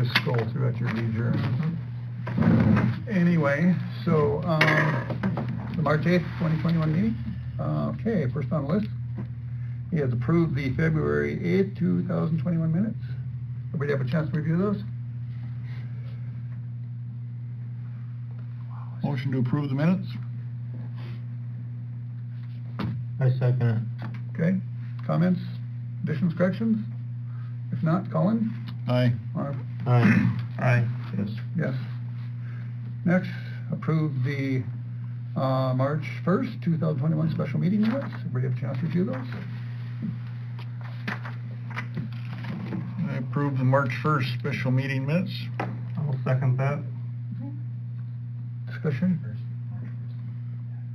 just scroll through at your leisure. Anyway, so, the March 8th, 2021 meeting. Okay, first on the list. He has approved the February 8th, 2021 minutes. Everybody have a chance to review those? Motion to approve the minutes? I second it. Okay, comments, additions, corrections? If not, Colin? Aye. Marv? Aye. Aye. Yes. Yes. Next, approve the March 1st, 2021 special meeting minutes. Everybody have a chance to review those? I approve the March 1st special meeting minutes. I'll second that. Discussion?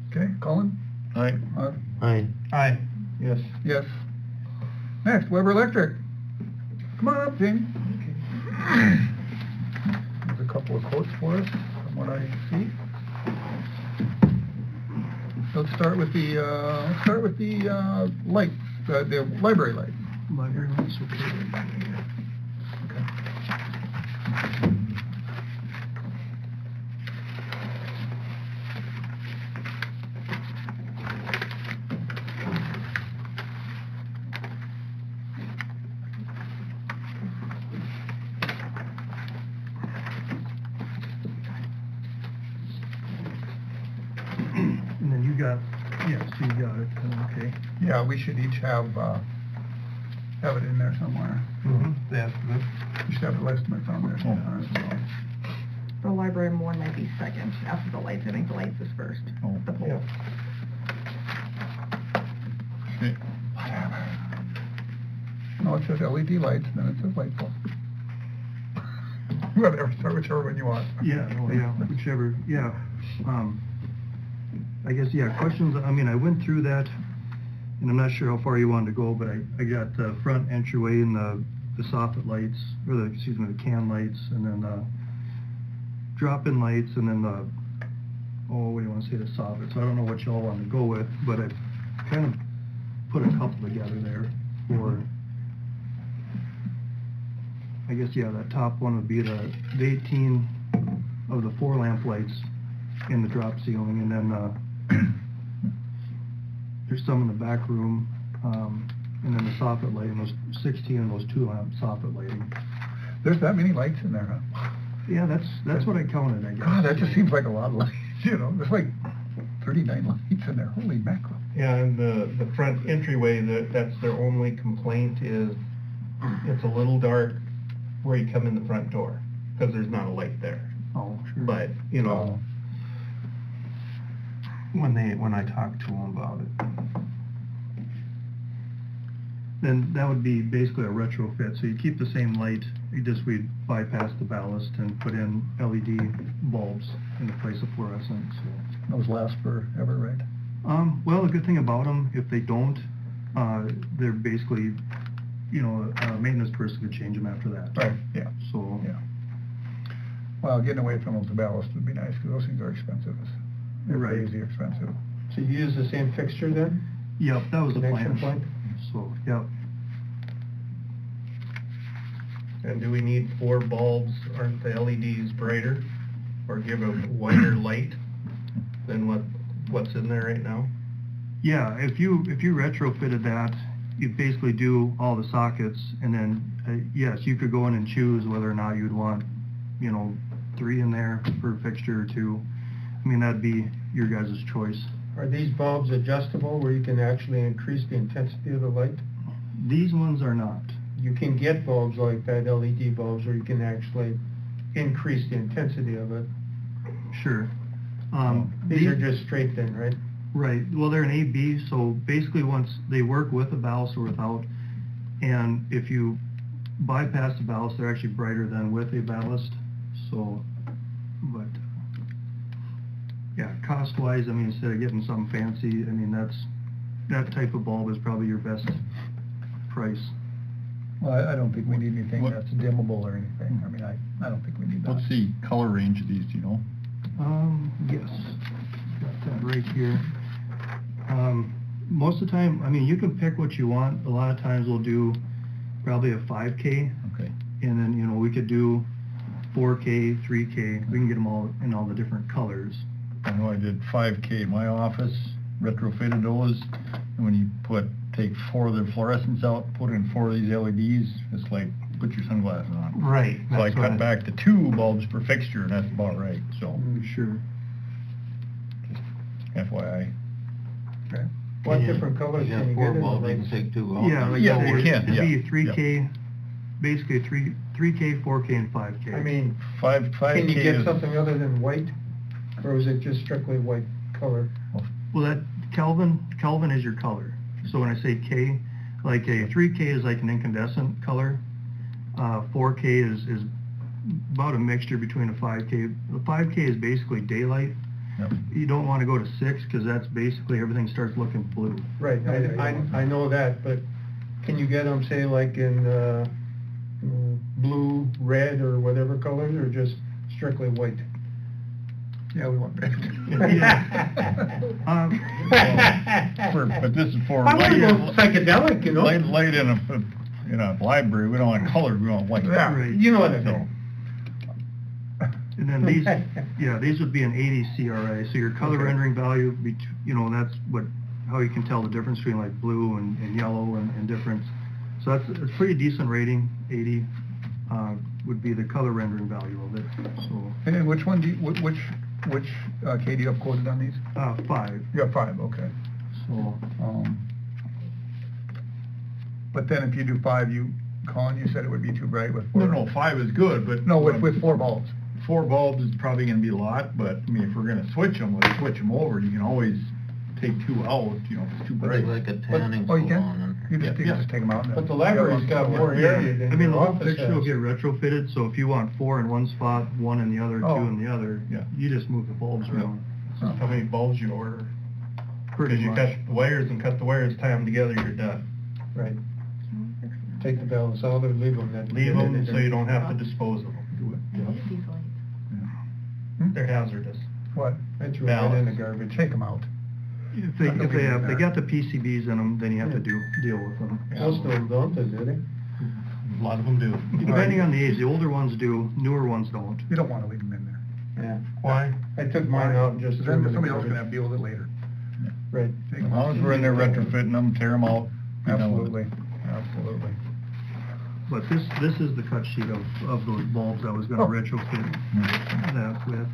Okay, Colin? Aye. Marv? Aye. Aye. Yes. Yes. Next, Weber Electric. Come on up, Jamie. There's a couple of quotes for us from what I see. Let's start with the lights, the library lights. Library lights, okay. Okay. And then you got, yeah, so you got it, okay. Yeah, we should each have it in there somewhere. The estimate. We should have the estimates on there somewhere as well. The library one might be second after the lights. I think the lights is first. Oh, The pole. yeah. Okay. No, it says LED lights, and then it says light bulb. Whatever, start whichever one you want. Yeah, whichever, yeah. I guess, yeah, questions, I mean, I went through that, and I'm not sure how far you wanted to go, but I got the front entryway and the soffit lights, or the can lights, and then the drop-in lights, and then the, what do you want to say, the soffit. So I don't know what y'all want to go with, but I kind of put a couple together there for, I guess, yeah, that top one would be the 18 of the 4 lamp lights in the drop ceiling, and then there's some in the back room, and then the soffit lighting, those 16 of those 2 lamp soffit lighting. There's that many lights in there, huh? Yeah, that's what I counted, I guess. God, that just seems like a lot of lights, you know, there's like 39 lights in there, holy mackerel. Yeah, and the front entryway, that's their only complaint is it's a little dark where you come in the front door, because there's not a light there. Oh, sure. But, you know, when I talked to them about it. Then that would be basically a retrofit, so you keep the same light, we'd bypass the ballast and put in LED bulbs in the place of fluorescent, so. Those last forever, right? Well, the good thing about them, if they don't, they're basically, you know, a maintenance person could change them after that. Right, yeah. So. Yeah. Well, getting away from those ballast would be nice, because those things are expensive. They're Right. crazy expensive. So you use the same fixture then? Yep, that was the Connection plan. point? So, yep. and do we need 4 bulbs? Aren't the LEDs brighter? Or give a wider light than what's in there right now? Yeah, if you retrofitted that, you basically do all the sockets, and then, yes, you could go in and choose whether or not you'd want, you know, 3 in there per fixture or 2. I mean, that'd be your guys' choice. Are these bulbs adjustable where you can actually increase the intensity of the light? These ones are not. You can get bulbs like that, LED bulbs, where you can actually increase the intensity of it. Sure. These are just straight then, right? Right, well, they're an AB, so basically once they work with a ballast or without, and if you bypass the ballast, they're actually brighter than with a ballast, so, but, yeah, cost-wise, I mean, instead of getting something fancy, I mean, that type of bulb is probably your best price. Well, I don't think we need anything What- that's dimmable or anything. I mean, I don't think we need that. What's the color range of these, do you know? Yes, got that right here. Most of the time, I mean, you can pick what you want. A lot of times we'll do probably a 5K, Okay. and then, you know, we could do 4K, 3K, we can get them all in all the different colors. I know I did 5K at my office, retrofitted those, and when you take 4 of the fluorescents out, put in 4 of these LEDs, it's like, put your sunglasses on. Right. So I cut back to 2 bulbs per fixture, and that's about right, so, Sure. FYI. Okay. What different colors can you get in the lights? Yeah, like Yeah, I say, you can, it'd be yeah, 3K, basically 3K, 4K, and 5K. I mean, 5K can you get is- something other than white? Or is it just strictly white color? Well, that Kelvin is your color. So when I say K, like a 3K is like an incandescent color. 4K is about a mixture between a 5K. The 5K is basically daylight. Yep. You don't want to go to 6 because that's basically everything starts looking blue. Right, I know that, but can you get them, say, like in blue, red, or whatever colors, or just strictly white? Yeah, we want that. But this is for I wanna go light, psychedelic, you know? light in a library, we don't want colored, we want white. Yeah. Right. You know what I So, mean? And then these would be an 80 CRI. So your color Okay. rendering value, that's how you can tell the difference between like blue and yellow and different. So it's a pretty decent rating. 80 would be the color rendering value of it. So And which one which K do you have quoted on these? 5. You have 5, okay. So But then if you do 5, Colin, you said it would be too bright with 4. No, 5 is good, but. No, with 4 bulbs. 4 bulbs is probably gonna be a lot, but, I mean, if we're gonna switch them, let's switch them over, you can always take 2 out, if it's too bright. Like a tanning Oh, you salon. can? You just take them out. and But the then- library's got more area than I mean, the your whole office picture will has. get retrofitted. So if you want 4 in one spot, 1 in the other, 2 Oh. in the other, Yeah. you just move the bulbs Yeah. around. How many bulbs you order? Pretty Because you much. cut the wires and cut the wires, tie them together, you're done. Right. Take the balance out or leave them. Leave them so you don't have to dispose of them. They're hazardous. What? I threw that in the Balance. garbage. Take them out. If they got the PCBs in them, then you have to deal with them. Most of them don't, do they? A lot of them do. Depending on the age, the older ones do, newer ones don't. You don't want to leave them in there. Yeah. Why? I took mine out and just threw them Then in the somebody else can have garbage. to deal with it later. Right. Take As 'em long out. as we're in there retrofitting them, tear them out. Absolutely, absolutely. But this is the cut sheet of those bulbs I was gonna Oh. retrofit that with.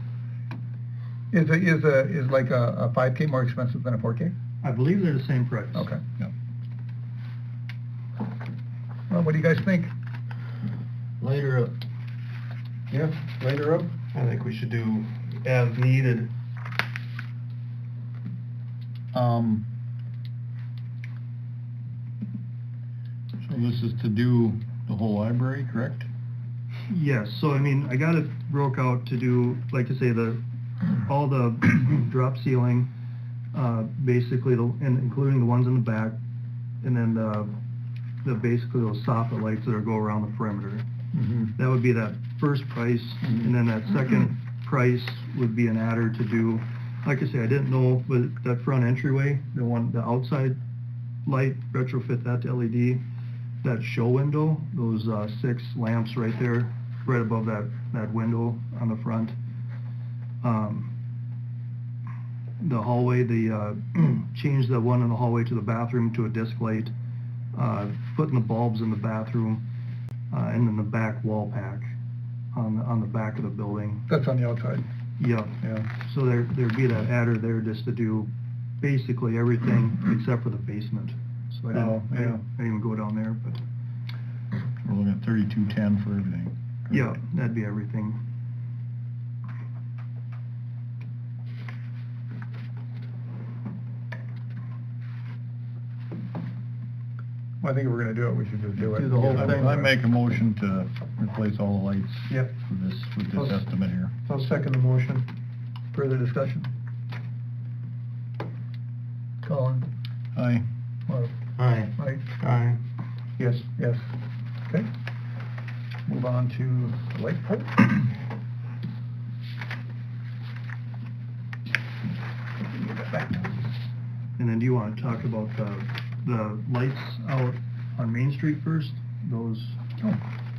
Is like a 5K more expensive than a 4K? I believe they're the same price. Okay. Yep. Well, what do you guys think? Later up. Yeah, later up. I think we should do as needed. So this is to do the whole library, correct? Yes, so I mean, I got it broke out to do, like I say, all the drop ceiling, basically, and including the ones in the back, and then basically those soffit lights that go around the perimeter. That would be that first price, and then that second price would be an adder to do, like I say, I didn't know, but that front entryway, the outside light, retrofit that to LED, that show window, those 6 lamps right there, right above that window on the front. The hallway, change the one in the hallway to the bathroom to a disc light, putting the bulbs in the bathroom, and then the back wall pack on the back of the building. That's on the outside. Yeah. Yeah. So there'd be that adder there just to do basically everything except for the basement. So I didn't even go down there, but We're looking at 3210 for everything. yeah, that'd be everything. Well, I think if we're gonna do it, we should just do it. Do the whole thing. I make a motion to replace all the lights. Yep. With this estimate here. I'll second the motion. Further discussion? Colin? Aye. Marv? Aye. Mike? Aye. Yes. Yes. Okay. Move on to the light pole. And then do you want to talk about the lights out on Main Street first? Those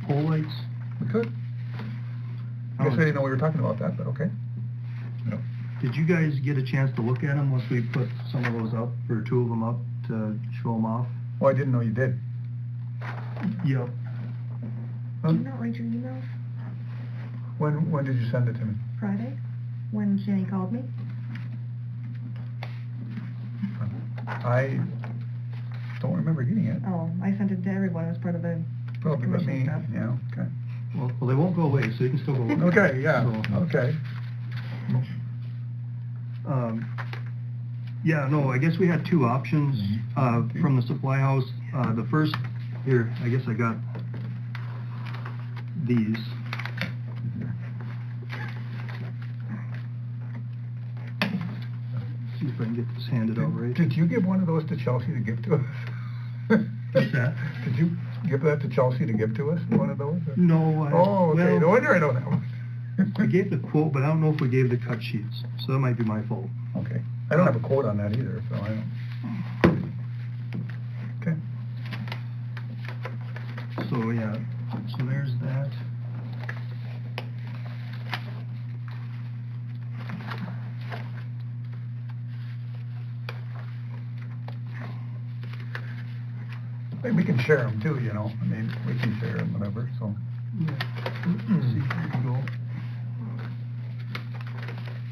pole lights? We could. I guess I didn't know we were talking about that, but okay. Yep. Did you guys get a chance to look at them once we put some of those up, or two of them up to show them off? Oh, I didn't know you did. Yep. Did you not read your emails When did you send it to me? Friday, when Jenny called me? I don't remember getting it. Oh, I sent it to everyone as part of the Probably but commission me, stuff. yeah, okay. Well, they won't go away, so you can still go look. Okay, yeah, So- okay. Yeah, no, I guess we had two options, from the supply house. The first, here, I guess I got these. See if I can get this handed out right. Did you give one of those to Chelsea to give to us? What's that? Did you give that to Chelsea to give to us, one of those? or- No, Oh, okay, well, no wonder I know that one. I gave the quote, but I don't know if we gave the cut sheets, so that might be my fault. Okay, I don't have a quote on that either, so I don't. Okay. So, yeah, so there's that. Maybe we can share them too, you know, I mean, we can share them, whatever, so. See, here you go.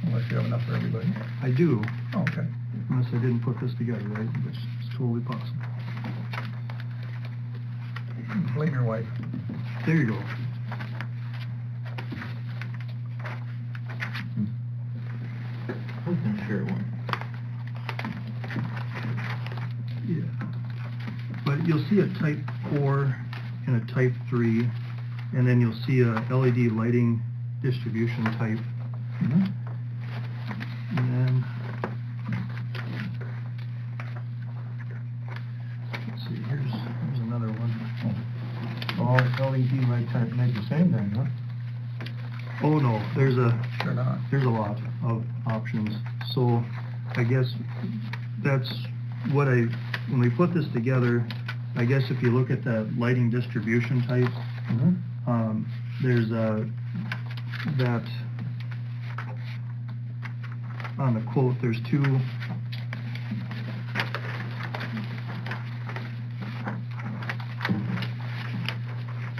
Unless you have enough for everybody. I do, Oh, okay. unless I didn't put this together, right, which is totally possible. Blame your wife. There you go. We can share one. Yeah. But you'll see a type 4 and a type 3, and then you'll see a LED lighting distribution type. Mhm. And then, let's see, here's another one. All LED lights aren't made the same then, huh? Oh, no, there's a Sure not. lot of options. So I guess that's what when we put this together, I guess if you look at that lighting distribution type, Mhm. there's that, on the quote, there's two,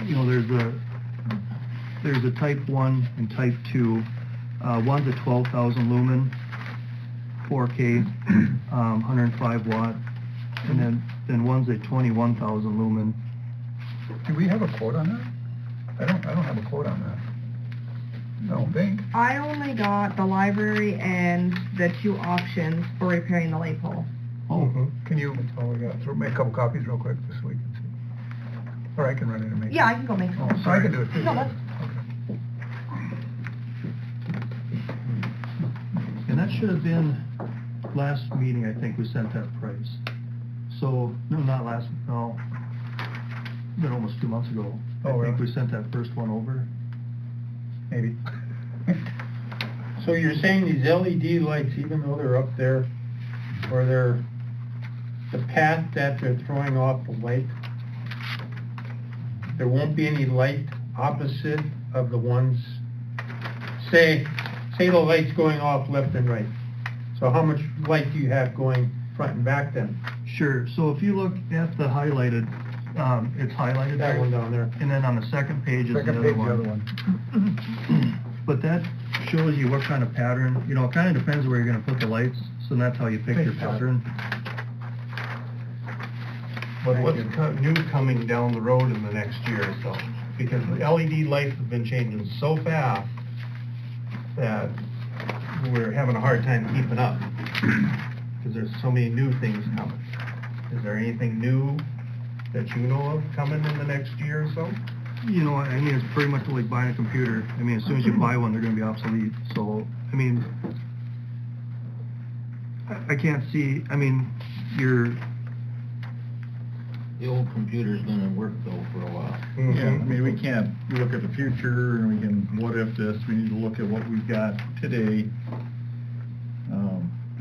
you know, there's a type 1 and type 2. One's a 12,000 lumen, 4K, 105 watt, and then one's a 21,000 lumen. Do we have a quote on that? I don't have a quote on that. I don't think. I only got the library and the two options for repairing the light pole. Oh, Can you, make a couple copies real quick just so we can see? Or I can run in and make. Yeah, I can go make Oh, some. so I can do it too. No, that's- Okay. and that should have been last meeting, I think we sent that price. So, no, not last, no, been almost 2 months ago. Oh, I think really? we sent that first one over. Maybe. So you're saying these LED lights, even though they're up there, or they're the path that they're throwing off the light, there won't be any light opposite of the ones, say the light's going off left and right. So how much light do you have going front and back then? Sure, so if you look at the highlighted, it's highlighted That there. one down there. And then on the second page is the Second other page, the other one. But that shows you what kind of pattern, you know, it kind of depends where you're gonna put the lights, so that's how you pick your Thanks, John. pattern. But what's new coming down the road in the next year or so? Because the LED lights have been changing so fast that we're having a hard time keeping up. Because there's so many new things coming. Is there anything new that you know of coming in the next year or so? You know, I mean, it's pretty much like buying a computer. I mean, as soon as you buy one, they're gonna be obsolete. So, I mean, I can't see, I mean, The old computer's gonna work though for a while. Yeah, I mean, we can't look at the future and we can what if this, we need to look at what we've got today.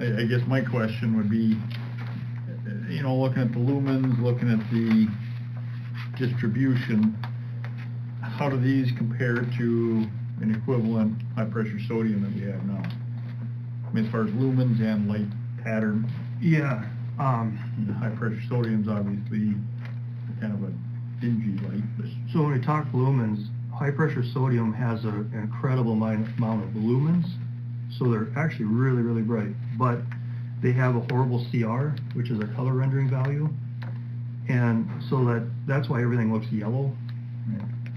I guess my question would be, you know, looking at the lumens, looking at the distribution, how do these compare to an equivalent high-pressure sodium that we have now? I mean, as far as lumens and light pattern, Yeah, the high-pressure sodium's obviously kind of a dingy light, but so when we talk lumens, high-pressure sodium has an incredible amount of lumens, so they're actually really, really bright, but they have a horrible CR, which is a color rendering value, and so that's why everything looks yellow.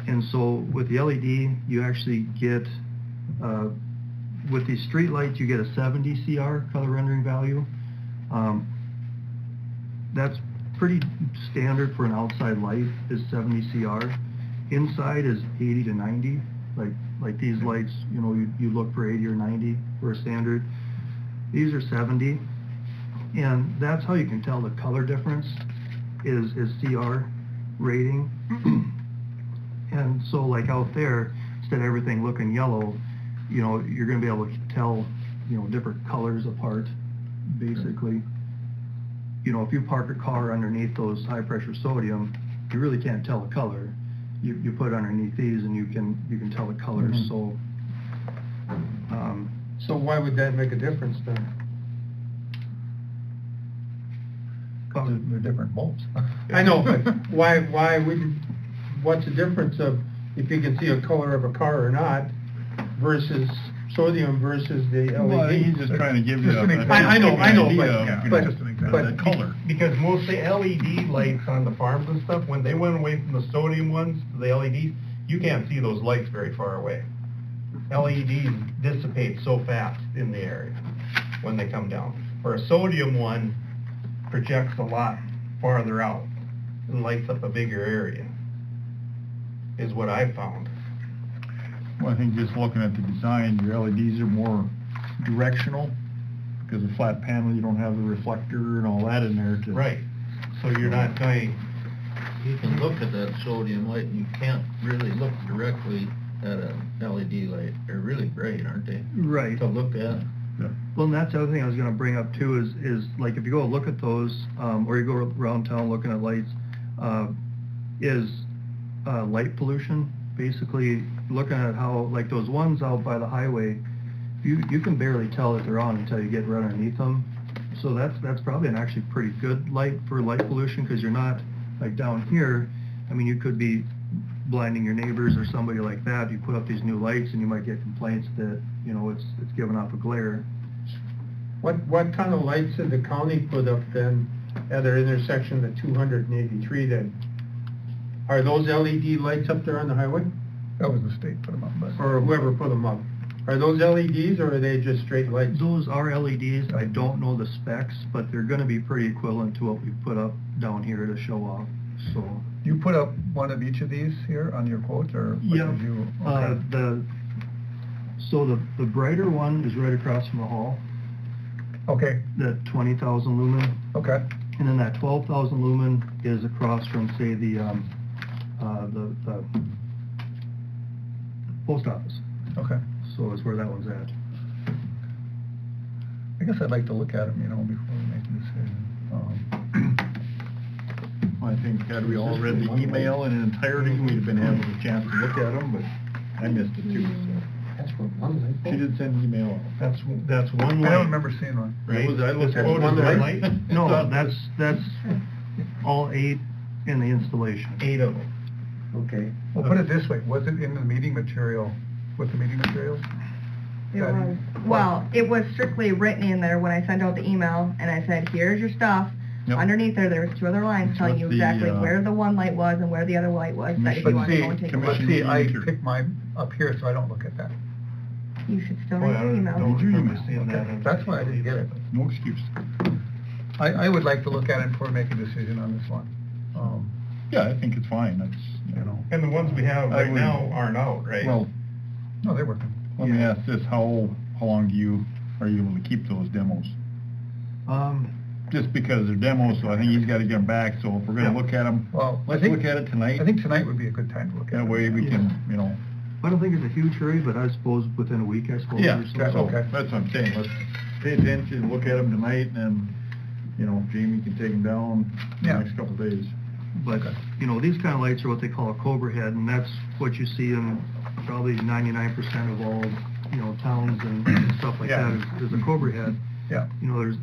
And so with the LED, you actually get, with these street lights, you get a 70 CR color rendering value. That's pretty standard for an outside light, is 70 CR. Inside is 80 to 90, like these lights, you know, you look for 80 or 90 for a standard. These are 70, and that's how you can tell the color difference is CR rating. And so like out there, instead of everything looking yellow, you know, you're gonna be able to tell, you know, different colors apart, basically. You know, if you park a car underneath those high pressure sodium, you really can't tell the color. You put it underneath these and you can tell the colors. Mhm. So So why would that make a difference then? They're different bulbs. I know, but why wouldn't, what's the difference of if you can see a color of a car or not versus sodium versus the LED? well, he's just trying to give you Just a an an example. I know, idea but- of, yeah, you but- know, just an example. the color. Because most of the LED lights on the farms and stuff, when they went away from the sodium ones to the LEDs, you can't see those lights very far away. LEDs dissipate so fast in the area when they come down. Where a sodium one projects a lot farther out and lights up a bigger area, is what I found. Well, I think just looking at the design, your LEDs are more directional, because a flat panel, you don't have the reflector and all that in there to... Right, so you're not going, You can look at that sodium light and you can't really look directly at a LED light. They're really bright, aren't they? right. To look at. Yeah. Well, and that's the other thing I was gonna bring up too, is like if you go look at those, or you go around town looking at lights, light pollution, basically looking at how, like those ones out by the highway, you can barely tell that they're on until you get right underneath them. So that's probably an actually pretty good light for light pollution, because you're not, like down here, I mean, you could be blinding your neighbors or somebody like that. You put up these new lights and you might get complaints that, you know, it's giving off a glare. what kind of lights did the county put up then at their intersection of 283 then? Are those LED lights up there on the highway? That was the state put them up, but. Or whoever put them up? Are those LEDs or are they just straight lights? Those are LEDs. I don't know the specs, but they're gonna be pretty equivalent to what we put up down here to show off, so. You put up one of each of these here on your quote, or what Yeah, did you? so the brighter one is right across from the hall, Okay, that 20,000 lumen, okay, and then that 12,000 lumen is across from, say, the post office. okay. So is where that one's at. I guess I'd like to look at them, you know, before we make a decision. I think had we all read the email in entirety, we'd have been able a chance to look at them, but I missed it too, so. That's for one light. She did send an email out. that's one light. I don't remember seeing one. Right? I looked at That's it. one light? No, that's all 8 in the installation. 8 of them. Okay. Well, put it this way, was it in the meeting material, with the meeting materials? It That- was, well, it was strictly written in there when I sent out the email, and I said, here's your stuff. Yep. Underneath there was 2 other lines telling you With the, exactly where the one light was and where the other light was, that if But you wanted to see, go and take a but look. Commission see, I meter. pick mine up here, so I don't look at that. You should still Boy, read I your email. don't Did you remember email? seeing that. Okay, that's why I didn't get it. No excuse. I would like to look at it before we make a decision on this one. Yeah, I think it's fine, that's, You know, And the ones we have I right would- now aren't out, right? well, no, they're working. let me ask this, how long are you able to keep those demos? Just because they're demos, so I think he's gotta get them back, so if we're gonna Yeah. look at them, Well, I let's think- look at it tonight. I think tonight would be a good time to look at it. That way we can, you know, I don't think it's a huge hurry, but I suppose within a week, I suppose. yeah, or so. that's so, okay. that's what I'm saying, let's pay attention, look at them tonight, and then, you know, Jamie can take them down in Yeah. the next couple of days. But, you know, these kind of lights are what they call a Cobra head, and that's what you see in probably 99% of all, towns and stuff like Yeah. that is a Cobra head. Yeah.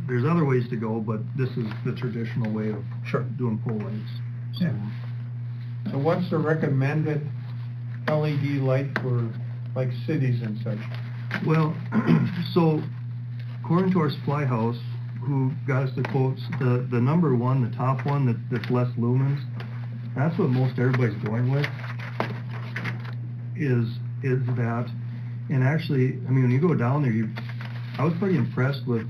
There's other ways to go, but this is the traditional way of Sure. doing pole lights. So, Yeah. So what's the recommended LED light for like cities and such? well, so according to our supply house, who got us the quotes, the number one, the top one that's less lumens, that's what most everybody's going with, is that. And actually, I mean, when you go down there, I was pretty impressed with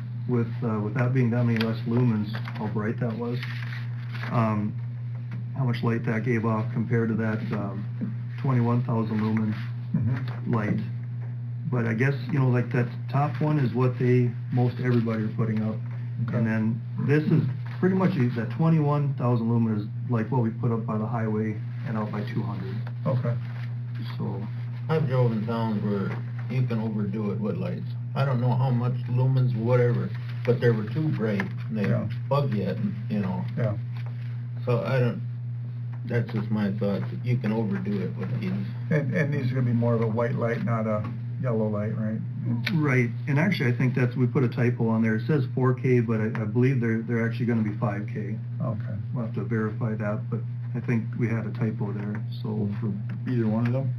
that being that many less lumens, how bright that was. How much light that gave off compared to that 21,000 lumen Mhm. light. But I guess, like that top one is what most everybody are putting up. Okay. And then this is pretty much, that 21,000 lumen is like what we put up by the highway and out by 200. Okay. So, I've drove in towns where you can overdo it with lights. I don't know how much lumens, whatever, but they were too bright, and they Yeah. bug you, Yeah. So that's just my thought, that you can overdo it with these. And these are gonna be more of a white light, not a yellow light, right? right, and actually I think we put a typo on there. It says 4K, but I believe they're actually gonna be 5K. Okay. We'll have to verify that, but I think we had a typo there, so. For either one of them?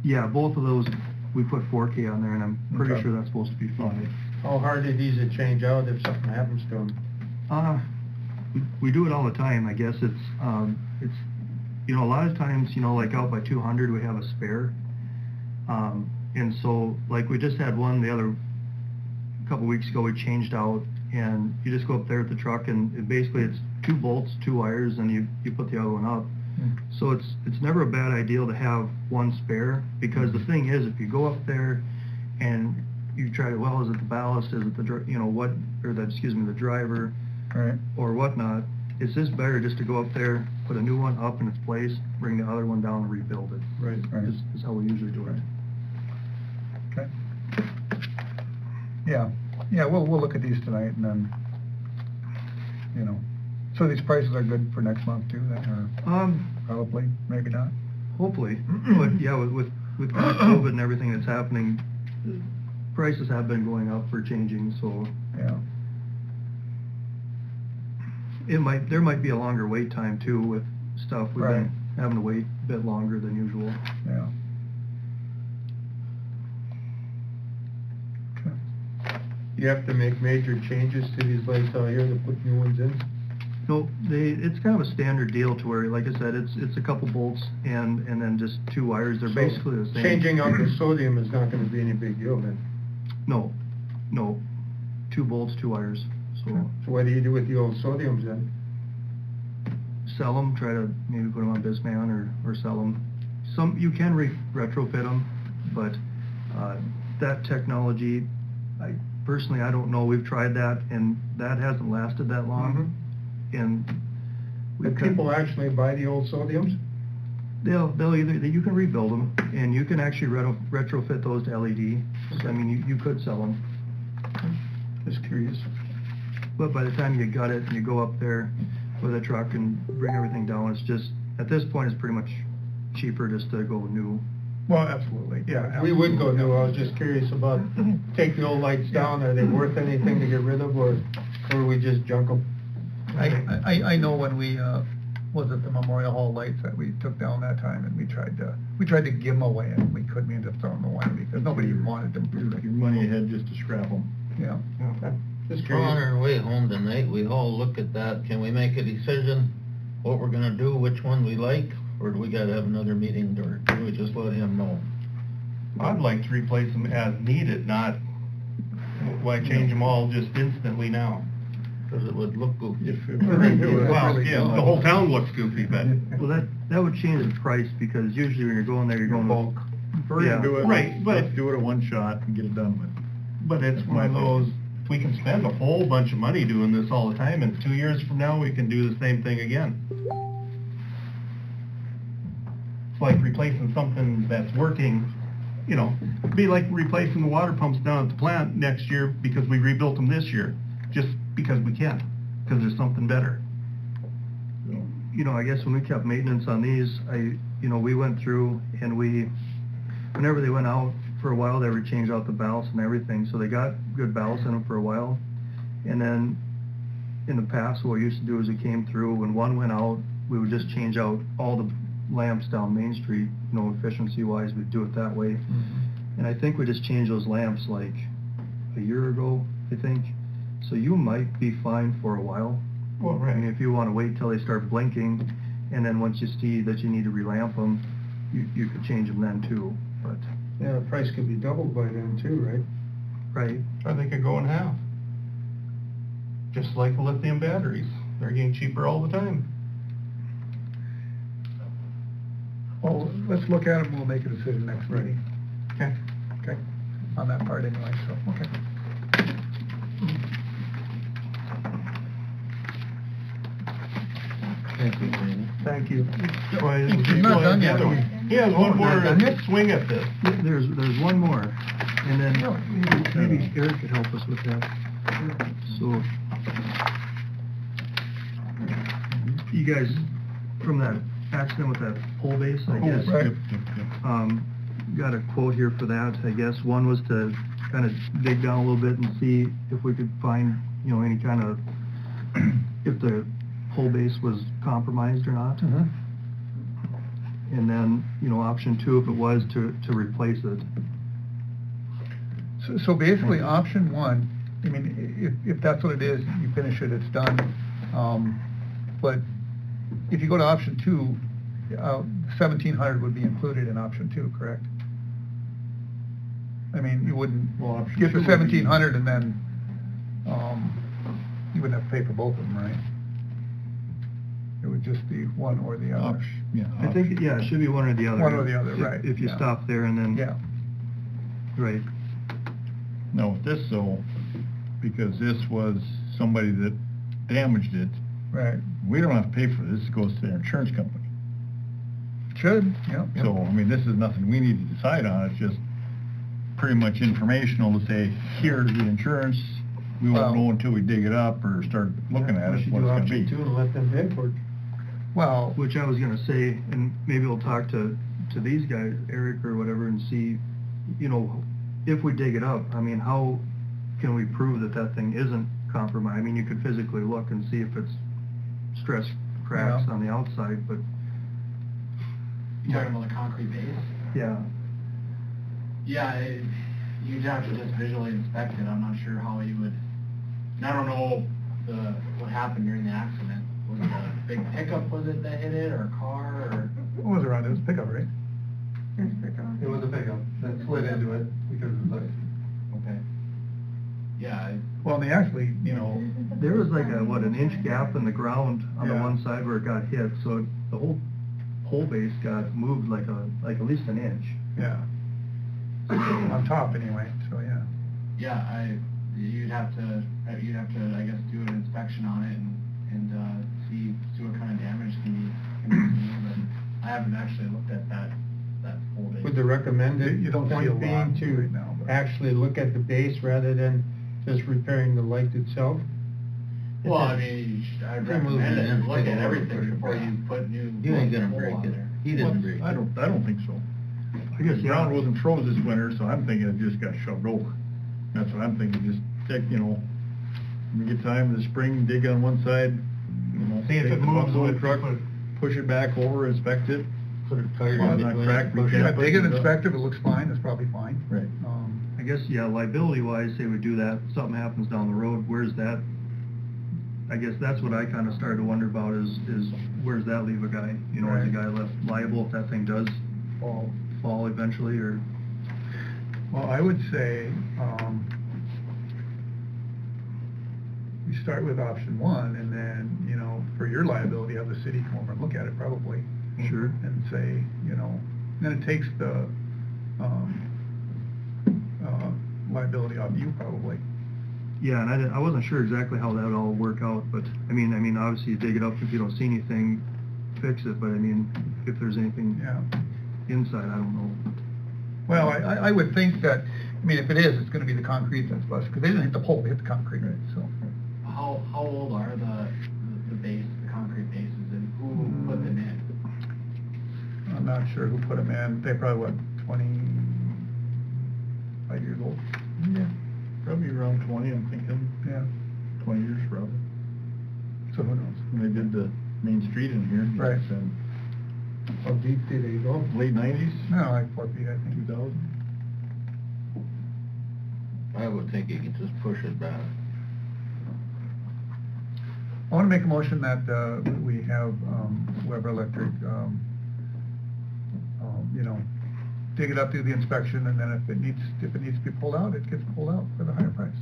Yeah, both of those, we put 4K on there, and I'm pretty Okay. sure that's supposed to be 5. How hard are these to change out if something happens to them? We do it all the time. I guess it's a lot of times, like out by 200, we have a spare. And so, like, we just had one a couple weeks ago, we changed out, and you just go up there with the truck, and basically it's 2 bolts, 2 wires, and you put the other one up. So it's never a bad idea to have one spare, because the thing is, if you go up there and you try to, is it the ballast, is it the the driver, Right. or whatnot, it's just better just to go up there, put a new one up in its place, bring the other one down and rebuild it. Right. Right. Is how we usually do it. Okay. Yeah, we'll look at these tonight, and then, so these prices are good for next month too, then, or probably, maybe not? Hopefully, but yeah, with kind of COVID and everything that's happening, prices have been going up for changing, so Yeah. there might be a longer wait time too with stuff. We've Right. been having to wait a bit longer than usual. Yeah. Okay. You have to make major changes to these lights out here to put new ones in? No, it's kind of a standard deal to where, like I said, it's a couple bolts and then just 2 wires. They're So basically the same. Changing out the sodium is not gonna be any big deal then? No, 2 bolts, 2 wires. So So what do you do with the old sodiums then? sell them, try to maybe put them on Bisman or sell them. Some, you can retrofit them, but that technology, I don't know. We've tried that, and that hasn't lasted that long. And Do people actually buy the old sodiums? they'll either, you can rebuild them, and you can actually retrofit those to LED. So, I mean, you could sell them. Just curious. But by the time you gut it and you go up there with a truck and bring everything down, it's just, at this point, it's pretty much cheaper just to go new. Well, absolutely, yeah. We would go new, I was just curious about, take the old lights down, are they worth anything to get rid of, or we just junk them? I know when we, was it the Memorial Hall lights that we took down that time, and we tried to give them away, and we couldn't, we ended up throwing them away because nobody even wanted them. Your money ahead just to scrap them. Yeah. Okay. Just We're on curious. our way home tonight, we all look at that, can we make a decision what we're gonna do, which one we like, or do we gotta have another meeting, or do we just let him know? I'd like to replace them as needed, not why change them all just instantly now. Cause it would look goofy. Well, yeah, the whole town looks goofy, but. Well, that would change the price, because usually when you're going there, you're going bulk. If we're gonna do it, Right, but- let's do it at one shot and get it done with. But it's one of those, if we can spend a whole bunch of money doing this all the time, and 2 years from now, we can do the same thing again. It's like replacing something that's working, it'd be like replacing the water pumps down at the plant next year because we rebuilt them this year, just because we can, because there's something better. I guess when we kept maintenance on these, you know, we went through and whenever they went out for a while, they would change out the ballast and everything, so they got good ballast in them for a while. And then in the past, what we used to do is it came through, when one went out, we would just change out all the lamps down Main Street, you know, efficiency wise, we'd do it that way. And I think we just changed those lamps like a year ago, I think. So you might be fine for a while. Well, I mean, if you want to wait till they start blinking, and then once you see that you need to relamp them, you could change them then too, but. Yeah, the price could be doubled by then too, right? Right. Or they could go in half. Just like lithium batteries, they're getting cheaper all the time. Well, let's look at them, we'll make a decision next meeting. Okay. Okay, on that part anyway, so, okay. Thank you, Danny. Thank you. Well, He's not done yet. He has one more Not done yet? swing at this. There's one more, and then maybe Eric could help us with that. So, you guys, from that accident with that pole base, I guess, right. Yep, yep, yep. got a quote here for that, I guess. One was to kind of dig down a little bit and see if we could find, you know, any kind of, if the pole base was compromised or not. Mhm. And then, you know, option two, if it was, to replace it. So basically, option one, I mean, if that's what it is, you finish it, it's done. But if you go to option two, 1,700 would be included in option two, correct? I mean, you wouldn't Well, option get the two would be- 1,700 and then, you wouldn't have to pay for both of them, right? It would just be one or the other. Yeah. I think, yeah, it should be one or the other. One or the other, If- right, If you yeah. stop there and then. Yeah. Right. Now with this though, because this was somebody that damaged it, Right. we don't have to pay for this, it goes to their insurance company. Should, yeah. So, I mean, this is nothing we need to decide on, it's just pretty much informational to say, here's the insurance, we Well- won't know until we dig it up or start looking at We it, should what do it's gonna option be. two and let them pay for it. Well, Which I was gonna say, and maybe we'll talk to these guys, Eric or whatever, and see, you know, if we dig it up, I mean, how can we prove that that thing isn't compromised? I mean, you could physically look and see if it's stress cracks Yeah. on the outside, but. You talking about the concrete base? Yeah. Yeah, you'd have to just visually inspect it, I'm not sure how you would, and I don't know what happened during the accident. Was it a big pickup, was it that hit it, or a car, or? what was around, it was pickup, right? It was a pickup that slid into it because of the. Okay. Yeah, Well, they actually, you know, There was like an inch gap in the ground on the Yeah. one side where it got hit, so the whole pole base got moved like at least an inch. yeah. On top anyway, so yeah. you'd have to, I guess, do an inspection on it and see what kind of damage can be seen, but I haven't actually looked at that full base. Would the recommended You don't see a point lot being to right now, but- actually look at the base rather than just repairing the light itself? Well, I mean, I'd recommend it, and look take a at look everything first. before you put new. You ain't gonna pole break on it. there. He didn't break it. I don't think so. I guess, The ground wasn't froze this winter, so I'm thinking it just got shoved over. That's what I'm thinking, just take, you know, when we get time in the spring, dig on one side, you know, See if take it the moves bucket with- truck, push it back over, inspect it. Put a tire Well, in not between crack, it, we push can't Yeah, it. put dig it, it up. inspect it, if it looks fine, it's probably fine. Right. I guess, yeah, liability wise, say we do that, something happens down the road, where's that? I guess that's what I kinda started to wonder about is where's that leave a guy? You know, is the guy left liable if that thing does fall eventually, or? Well, I would say, we start with option one, and then, you know, for your liability, have the city come over and look at it probably. Sure. And say, you know, then it takes the, liability off you probably. Yeah, and I wasn't sure exactly how that would all work out, but, I mean, obviously you dig it up, if you don't see anything, fix it, but I mean, if there's anything Yeah. inside, I don't know. Well, I would think that, I mean, if it is, it's gonna be the concrete that's busted, because they didn't hit the pole, they hit the concrete, so. How old are the base, the concrete bases, and who put them in? I'm not sure who put them in. They probably, what, 25 years old? Yeah, probably around 20, I'm thinking, Yeah. 20 years probably. So who knows? When they did the main street in here. Right. it's in How deep did they go? Late 90s, No, like 4 feet, I think. 2000. I would think you could just push it back. I want to make a motion that we have Weber Electric, you know, dig it up, do the inspection, and then if it needs to be pulled out, it gets pulled out for the higher price.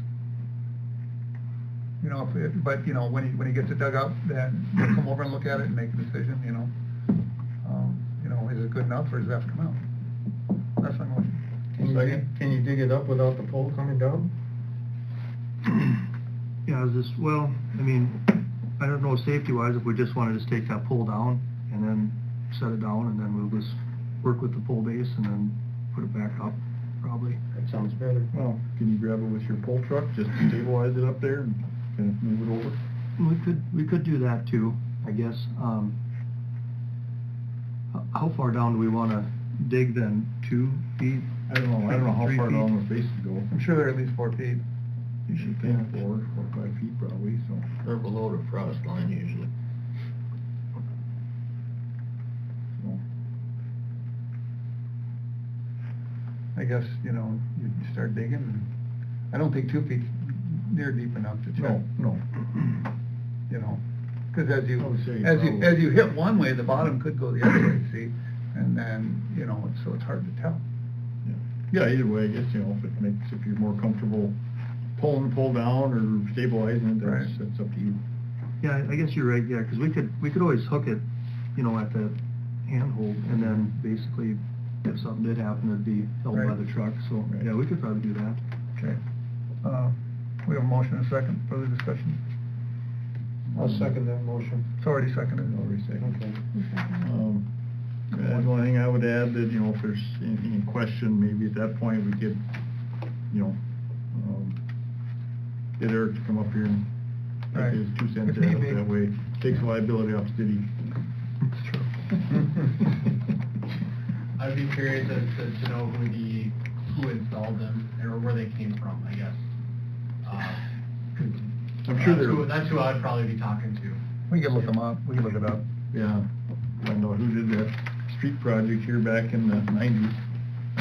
You know, but you know, when he gets it dug up, then we'll come over and look at it and make a decision. You know, is it good enough or does it have to come out? That's my motion. Can you dig it up without the pole coming down? Yeah, well, I mean, I don't know safety-wise, if we just want to just take that pole down and then set it down, and then we'll just work with the pole base and then put it back up, probably. That sounds better. Well, can you grab it with your pole truck, just to stabilize it up there and kind of move it over? We could do that too, I guess. How far down do we want to dig then? 2 feet? I don't know how 3 far feet? down the base to go. I'm sure they're at least 4 feet. You should think 4 or 5 feet probably, so. They're below the frost line usually. I guess, you know, you start digging, and I don't think 2 feet's near deep enough to check. No. You know, because as I would say you probably. hit one way, the bottom could go the other way, see? And then, you know, so it's hard to tell. Yeah, either way, I guess, you know, if you're more comfortable pulling the pole down or stabilizing it, Right. that's up to you. Yeah, I guess you're right, yeah, because we could always hook it, you know, at that handhold, and then basically, if something did happen, it'd be held by Right. the truck, so, Right. yeah, we could probably do that. Okay. We have a motion and a second, further discussion? I'll second that motion. It's already seconded. Already seconded. Okay. The only thing I would add that, you know, if there's anything in question, maybe at that point we could, you know, get Eric to come up here and Right. take his 2 cents If need out, be. that way takes liability off city. It's true. I'd be curious to know who installed them, or where they came from, I guess. I'm sure That's who I'd probably be talking to. We can look them up, we can look it up. Yeah, find out who did that street project here back in the 90s.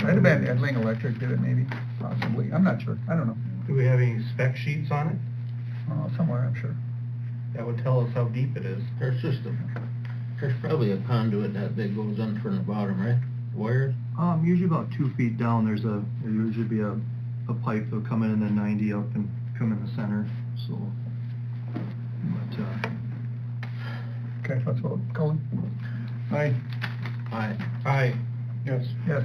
Might have been Edling Electric did it maybe, possibly, I'm not sure, I don't know. Do we have any spec sheets on it? Somewhere, I'm sure. That would tell us how deep it is. There's probably a conduit that big goes in from the bottom, right? Wires? Usually about 2 feet down, there'll usually be a pipe that'll come in and then 90 up and come in the center, so, but, Okay, let's vote. Colin? Aye. Aye. Aye. Yes. Yes.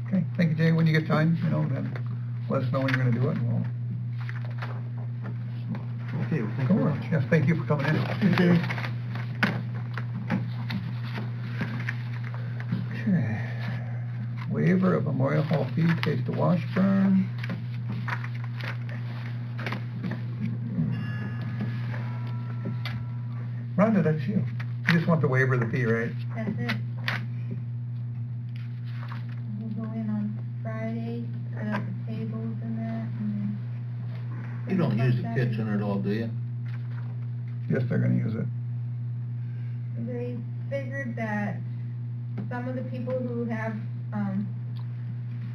Okay, thank you, Jay, when you get time, you know, then let us know when you're gonna do it, and we'll okay, well, thank go you very on. much. Yes, thank you for coming in. Okay. Okay. Waiver of Memorial Hall fee, case to Washburn. Rhonda, that's you. You just want the waiver of the fee, right? That's it. We'll go in on Friday, set up the tables and that, and then... You don't use the kitchen at all, do you? Yes, they're gonna use it. They figured that some of the people who have,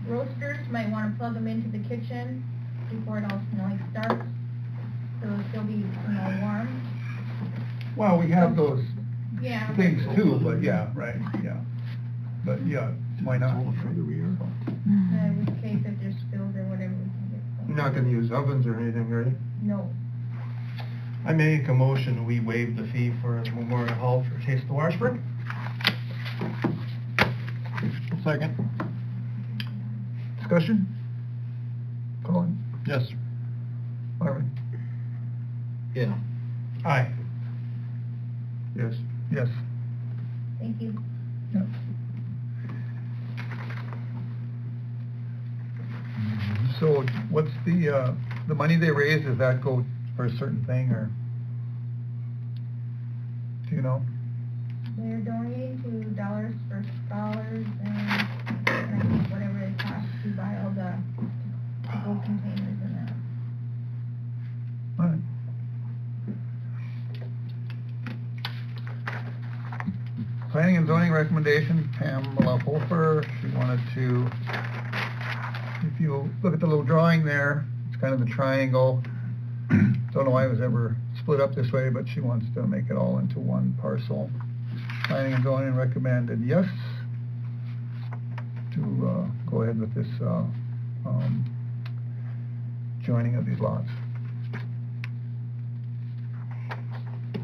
roasters might wanna plug them into the kitchen before it all, starts, so it'll still be, warm. Well, we have those Yeah. things too, but yeah, right, yeah. But yeah, why not? In which case if there's spills or whatever, we can get some. You're not gonna use ovens or anything, right? No. I make a motion, we waive the fee for Memorial Hall for Taste of Washburn. Second. Discussion? Colin? Yes. Marvin? Yeah. Aye. Yes. Yes. Thank you. Yep. So what's the money they raise, does that go for a certain thing, or? Do you know? They're donating to Dollar for scholars and I think whatever it costs to buy all the gold containers and that. All right. Planning and zoning recommendation, Pamela Hofer, she wanted to, if you look at the little drawing there, it's kind of a triangle. Don't know why it was ever split up this way, but she wants to make it all into one parcel. Planning and zoning recommended yes to go ahead with this joining of these lots.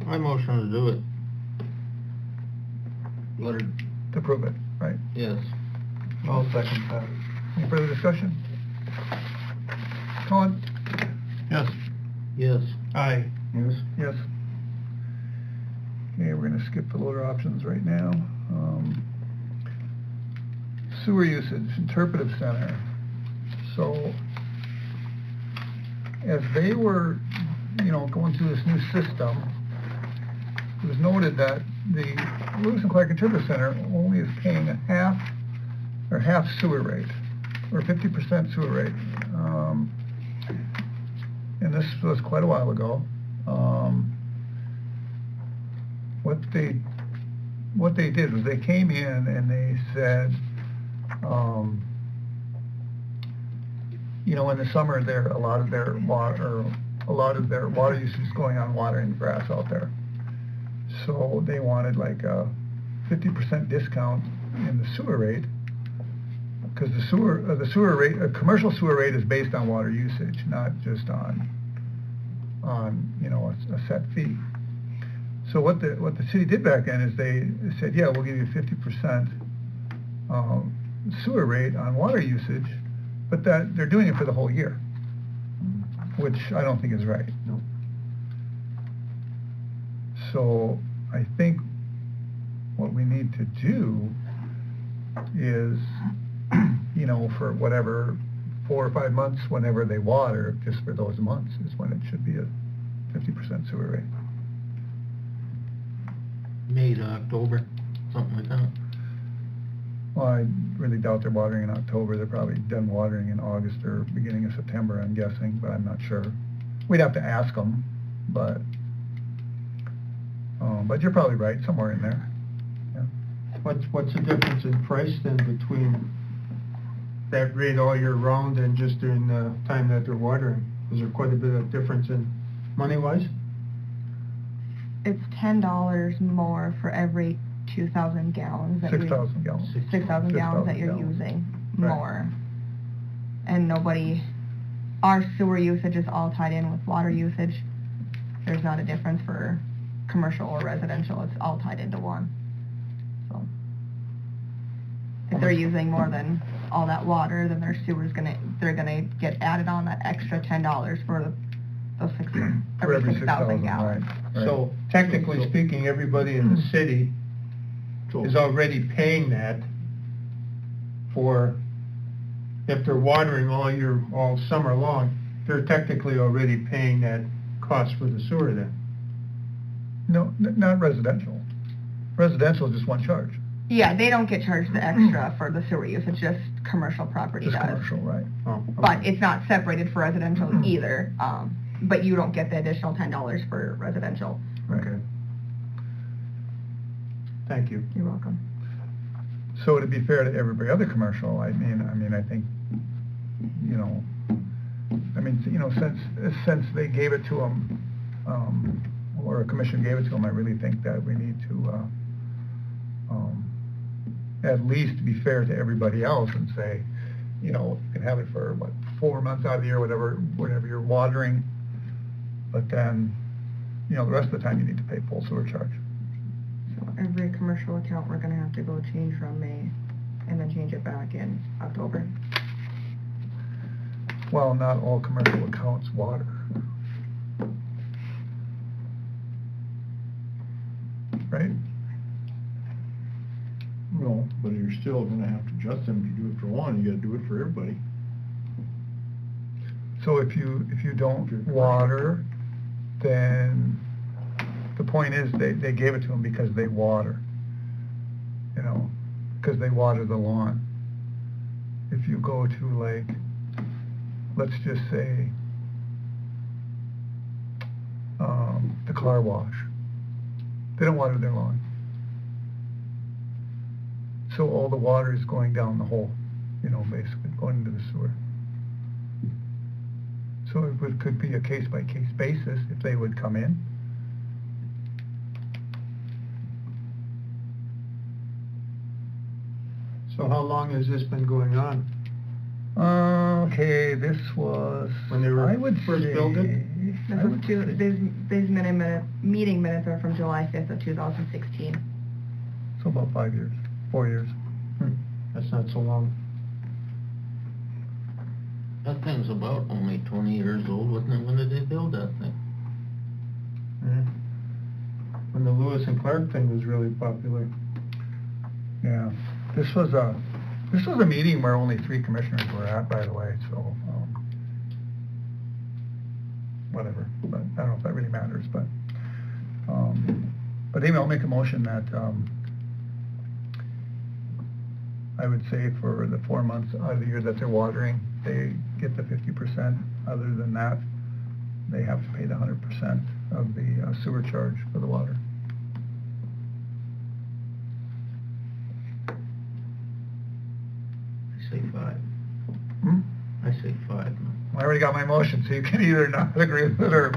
I motion to do it. Let her, To approve it, right? yes. I'll second that. Any further discussion? Colin? Yes. Yes. Aye. Yes. Yes. Okay, we're gonna skip the loader options right now. Sewer usage, interpretive center. So, as they were, going through this new system, it was noted that the Lewis and Clark Interpretive Center only is paying a half sewer rate, or 50% sewer rate. And this was quite a while ago. What they did was they came in and they said, in the summer a lot of their water usage is going on watering grass out there. So they wanted like a 50% discount in the sewer rate, because the sewer rate, a commercial sewer rate is based on water usage, not just on a set fee. So what the city did back then is they said, yeah, we'll give you 50% sewer rate on water usage, but that they're doing it for the whole year, which I don't think is right. No. So I think what we need to do is, for whatever 4 or 5 months, whenever they water, just for those months is when it should be a 50% sewer rate. May to October, something like that. Well, I really doubt they're watering in October. They're probably done watering in August or beginning of September, I'm guessing, but I'm not sure. We'd have to ask them, but you're probably right, somewhere in there. Yeah. What's the difference in price then between that rate all year round and just during the time that they're watering? Is there quite a bit of difference in money-wise? It's $10 more for every 2,000 gallons. 6,000 gallons. 6,000 gallons that you're 6,000 gallons. using Right. more. And our sewer usage is all tied in with water usage. There's not a difference for commercial or residential, it's all tied into one. So, if they're using more than all that water, then their sewer's they're gonna get added on that extra $10 for those For every 6,000 gallons. Right. So technically speaking, everybody in the city is already paying that for, if they're watering all summer long, they're technically already paying that cost for the sewer then. No, not residential. Residential is just one charge. Yeah, they don't get charged the extra for the sewer use, it's just commercial property Just does. commercial, right. Oh, okay. But it's not separated for residential either, but you don't get the additional $10 for residential. Right. Okay. Thank you. You're welcome. So to be fair to every other commercial, I mean, I think, since they gave it to them, or a commission gave it to them, I really think that we need to, at least be fair to everybody else and say, you can have it for, 4 months out of the year, whenever you're watering, but then, the rest of the time you need to pay full sewer charge. So every commercial account, we're gonna have to go change from May and then change it back in October. Well, not all commercial accounts water. Right? No, but you're still gonna have to adjust them. If you do it for one, you gotta do it for everybody. So if you don't water, then the point is they gave it to them because they water. you know, because they water the lawn. If you go to like, let's just say, the car wash, they don't water their lawn. So all the water is going down the hole, you know, basically going into the sewer. So it could be a case-by-case basis if they would come in. So how long has this been going on? Okay, this was, When they were I would first say, built it? This I was would these meeting minutes are from July 5th of 2016. So about 5 years, 4 years. That's not so long. That thing's about only 20 years old, wasn't it? When did they build that thing? When the Lewis and Clark thing was really popular. Yeah, this was a meeting where only 3 commissioners were at, by the way, so, whatever, but I don't know if that really matters, but anyway, I'll make a motion that, I would say for the 4 months out of the year that they're watering, they get the 50%. Other than that, they have to pay the 100% of the sewer charge for the water. I say 5. Hmm? I say 5. I already got my motion, so you can either not agree with it, or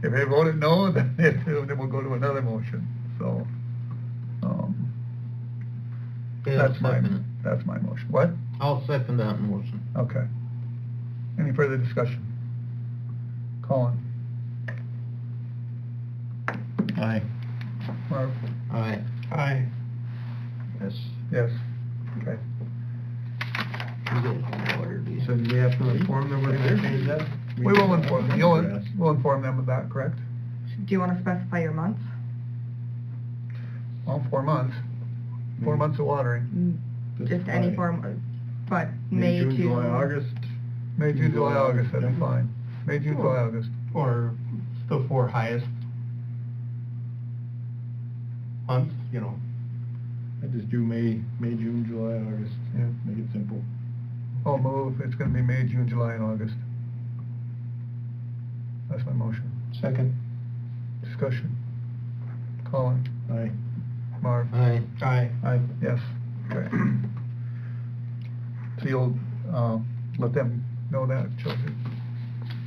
if they voted no, then we'll go to another motion, so, Okay, I'll that's my, second it. that's my motion. What? I'll second that motion. Okay. Any further discussion? Colin? Aye. Marv? Aye. Aye. Yes. Yes. Okay. You got water, do you? So do we have to inform them we're gonna change that? We will inform them, we'll inform them of that, correct? Do you want to specify your months? Well, 4 months. 4 months of watering. Just any form, but May, May June, to... July, August. May, June, July, August, that'd be fine. May, June, July, August. Or the 4 highest months, you know. I just do May, June, July, August. Yeah. Make it simple. I'll move, it's gonna be May, June, July, and August. That's my motion. Second. Discussion. Colin? Aye. Marv? Aye. Aye. Aye. Yes. Okay. So you'll, let them know that, Chelsea?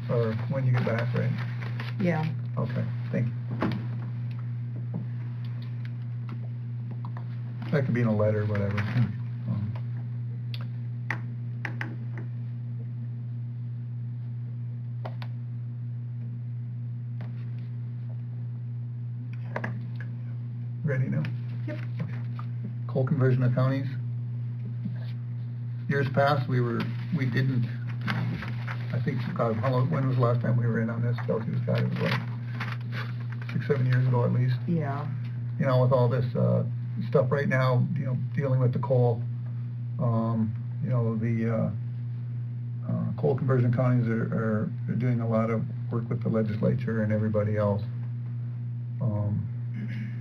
Or when you get back, right? Yeah. Okay, thank you. That could be in a letter, whatever. Ready now? Yep. Coal conversion of counties. Years past, we didn't, I think, God, when was the last time we were in on this? Chelsea was it was like 6, 7 years ago at least. Yeah. You know, with all this stuff right now, you know, dealing with the coal, you know, the coal conversion counties are doing a lot of work with the legislature and everybody else.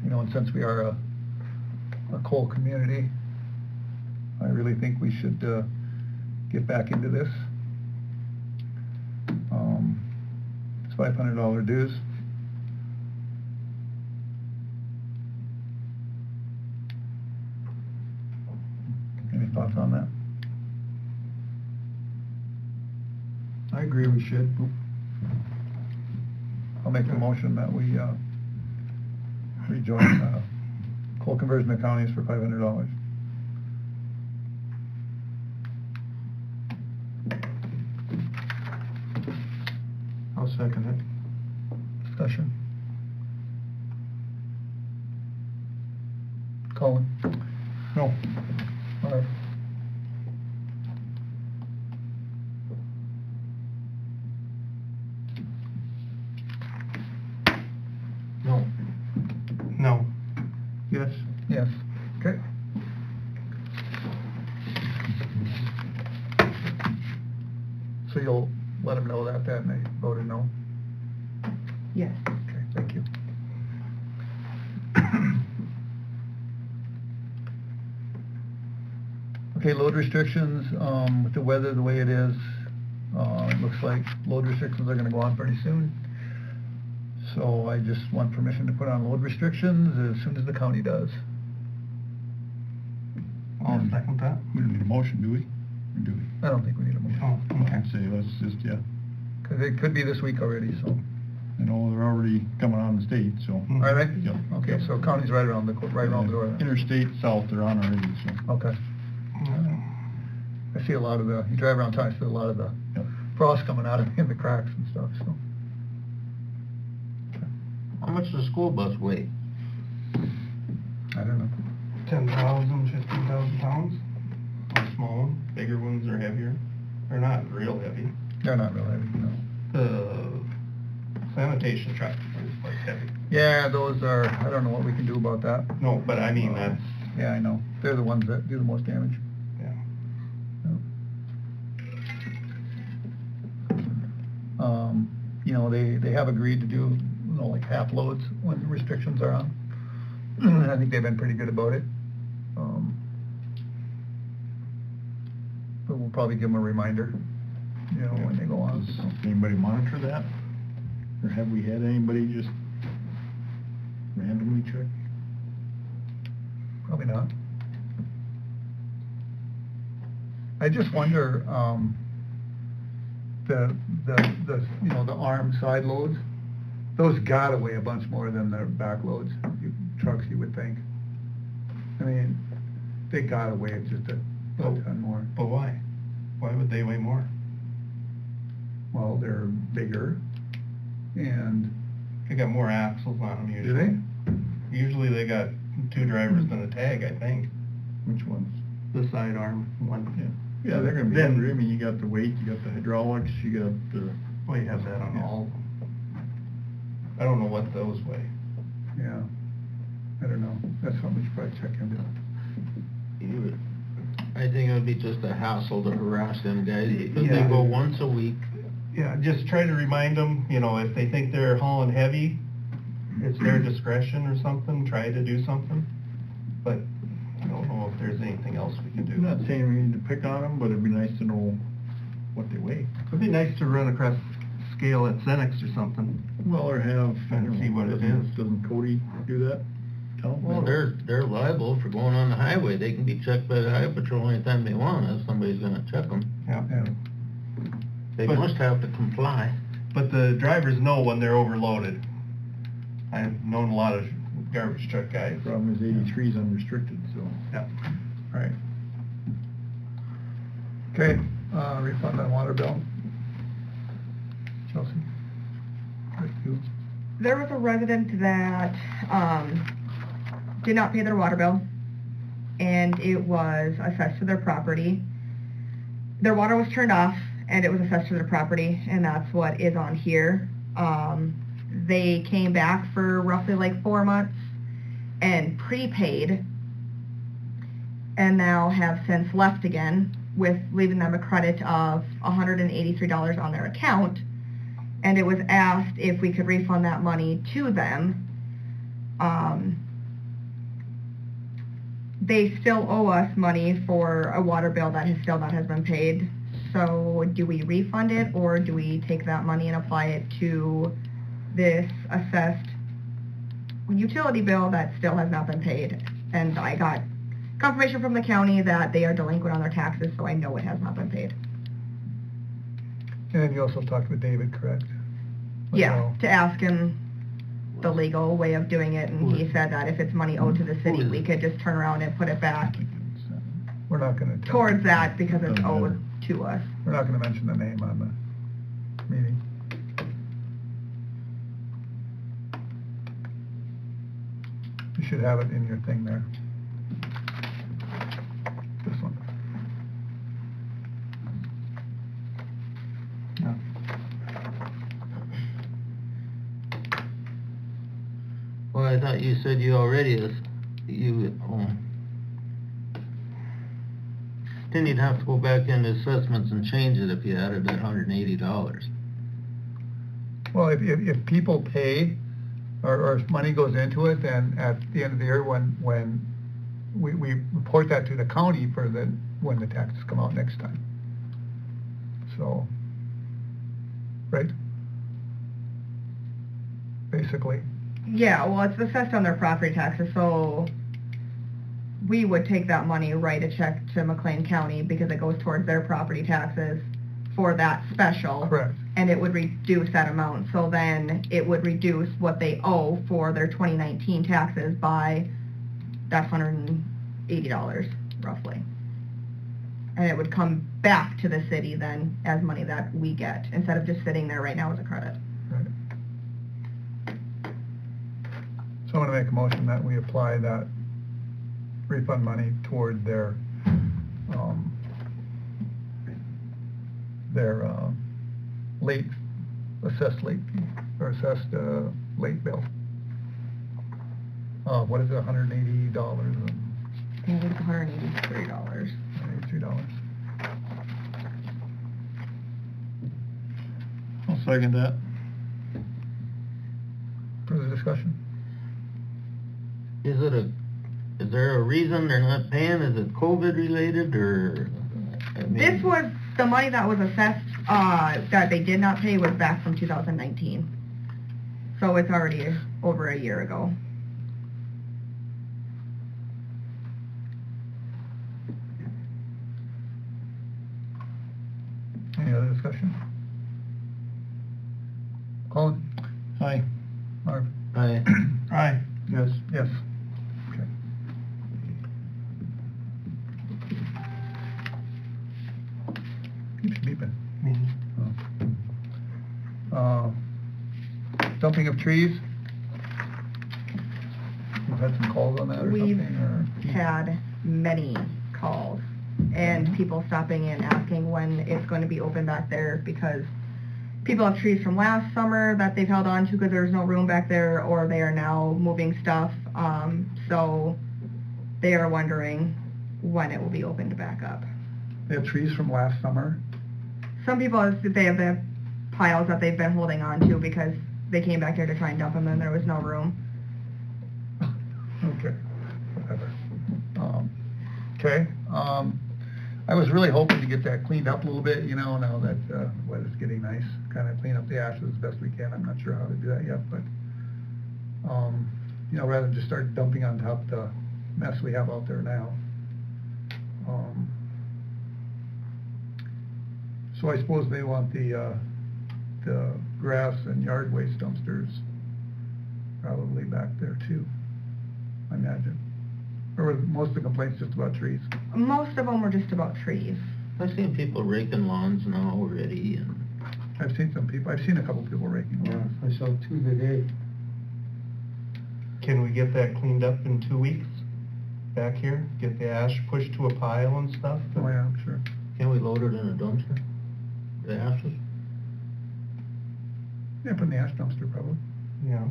You know, and since we are a coal community, I really think we should get back into this. It's $500 dues. Any thoughts on that? I agree we should. I'll make a motion that we rejoin coal conversion of counties for $500. I'll second it. Discussion. Colin? No. Marv? No. No. Yes. Yes. Okay. So you'll let them know that then they voted no? Yes. Okay, thank you. Okay, load restrictions, with the weather the way it is, it looks like load restrictions are gonna go on pretty soon. So I just want permission to put on load restrictions as soon as the county does. I'll second that. We don't need a motion, do we? Or do we? I don't think we need a motion. Oh, okay. I'd say let's just, yeah. Cause it could be this week already, so. I know they're already coming on the state, so. All right? Yep. Okay, so county's right around the door then. Interstate south, they're on already, so. Okay. I see a lot of you drive around town, I see a lot of the Yep. frost coming out in the cracks and stuff, so. How much does a school bus weigh? I don't know. 10,000, 15,000 pounds. On small ones. Bigger ones are heavier. They're not real heavy. They're not real heavy, no. The sanitation truck is quite heavy. Yeah, those are, I don't know what we can do about that. No, but I mean, that's, Yeah, I know. They're the ones that do the most damage. yeah. You know, they have agreed to do, you know, like half loads when restrictions are on. I think they've been pretty good about it. But we'll probably give them a reminder, you know, when they go on. Does anybody monitor that? Or have we had anybody just randomly check? Probably not. I just wonder, the you know, the arm side loads, those gotta weigh a bunch more than the back loads, trucks, you would think. I mean, they gotta weigh just a ton more. But why? Why would they weigh more? Well, they're bigger, and... They got more axles on them usually. Do they? Usually they got 2 drivers than a tag, I think. Which ones? The sidearm one. Yeah, they're gonna be Then- heavier. I mean, you got the weight, you got the hydraulics, you got the... Well, you have that on all of them. I don't know what those weigh. Yeah, I don't know. That's something we should probably check into. I think it would be just a hassle to harass them guys, because they Yeah. go once a week. Yeah, just try to remind them, you know, if they think they're hauling heavy, it's their discretion or something, try to do something. But I don't know if there's anything else we can do. I'm not saying we need to pick on them, but it'd be nice to know what they weigh. It'd be nice to run across scale at Cenex or something. Well, or have... And see what it doesn't- is. Doesn't Cody do that? Tell them? Well, they're liable for going on the highway. They can be checked by the highway patrol anytime they want, if somebody's gonna check them. Yeah. They But- must have to comply. But the drivers know when they're overloaded. I've known a lot of garbage truck guys. Problem is 83 is unrestricted, so... Yeah. All right. Okay, refund on water bill. Chelsea? Right, you. There was a resident that, did not pay their water bill, and it was assessed to their property. Their water was turned off, and it was assessed to their property, and that's what is on here. They came back for roughly like 4 months and prepaid, and now have since left again, with leaving them a credit of $183 on their account. And it was asked if we could refund that money to them. They still owe us money for a water bill that has been paid. So do we refund it, or do we take that money and apply it to this assessed utility bill that still has not been paid? And I got confirmation from the county that they are delinquent on their taxes, so I know it has not been paid. And then you also talked with David, correct? Yeah, to ask him the legal way of doing it, and he said that if it's money owed to the city, we could just turn around and put it back We're not gonna... towards that because it's owed to us. We're not gonna mention the name on the meeting. You should have it in your thing there. This one. Well, I thought you said you already, then you'd have to go back into assessments and change it if you added that $180. Well, if people pay, or if money goes into it, then at the end of the year, when we report that to the county for the when the taxes come out next time. So, right? Basically. Yeah, well, it's assessed on their property taxes, so we would take that money, write a check to McLean County because it goes towards their property taxes for that special. Correct. And it would reduce that amount, so then it would reduce what they owe for their 2019 taxes by that $180 roughly. And it would come back to the city then as money that we get, instead of just sitting there right now as a credit. Right. So I'm gonna make a motion that we apply that refund money toward their late, assessed late fee, or assessed, late bill. What is it, $180? I think it's $183. $183. I'll second that. Further discussion? Is there a reason they're not paying? Is it COVID related, or? I mean, This was, the money that was assessed, that they did not pay was back from 2019. So it's already over a year ago. Any other discussion? Colin? Aye. Marv? Aye. Aye. Yes. Yes. Okay. Keeps beeping. Dumping of trees? We've had some calls on that or We've something, or? had many calls and people stopping in asking when it's going to be open back there, because people have trees from last summer that they've held on to because there's no room back there, or they are now moving stuff. So they are wondering when it will be opened back up. They have trees from last summer? Some people, they have the piles that they've been holding on to because they came back here to try and dump them and there was no room. Okay, whatever. Okay, I was really hoping to get that cleaned up a little bit, you know, now that the weather's getting nice, kind of clean up the ashes as best we can. I'm not sure how to do that yet, but, you know, rather than just start dumping on top the mess we have out there now. So I suppose they want the grass and yard waste dumpsters probably back there too, I imagine. Or were most of the complaints just about trees? Most of them were just about trees. I've seen people raking lawns now already, and I've seen a couple people raking lawns. I saw 2 today. Can we get that cleaned up in 2 weeks? Back here? Get the ash pushed to a pile and stuff? Oh, yeah, I'm sure. can we load it in a dumpster? The ashes? Yeah, put in the ash dumpster probably. Yeah.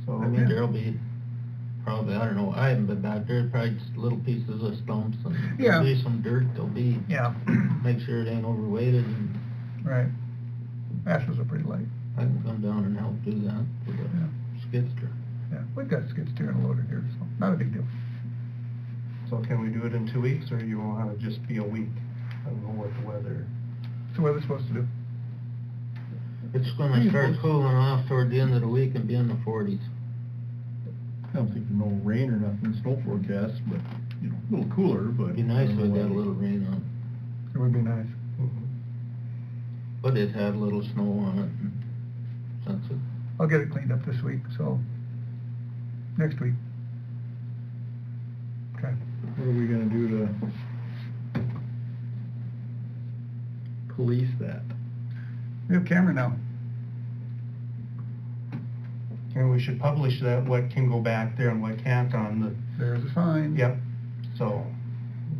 So, I mean, there'll be probably, I don't know, I haven't been back there, probably just little pieces of stumps and Yeah. there'll be some dirt, there'll be, Yeah. make sure it ain't overweighted, and Right. Ashes are pretty light. I can come down and help do that with Yeah. a skid steer. Yeah, we've got a skid steer and a loader here, so not a big deal. so can we do it in 2 weeks, or you want it to just be a week? I don't know what the weather. So what are they supposed to do? It's gonna start cooling off toward the end of the week and be in the 40s. I don't think there's no rain or nothing, snow forecast, but, you know, a little cooler, but. It'd be nice if it got a little rain on it, It would be nice. but it had a little snow on it, and since it, I'll get it cleaned up this week, so next week. Okay. What are we gonna do to police that? We have camera now. And we should publish that, what can go back there and what can't on the, There's a sign. yep. So,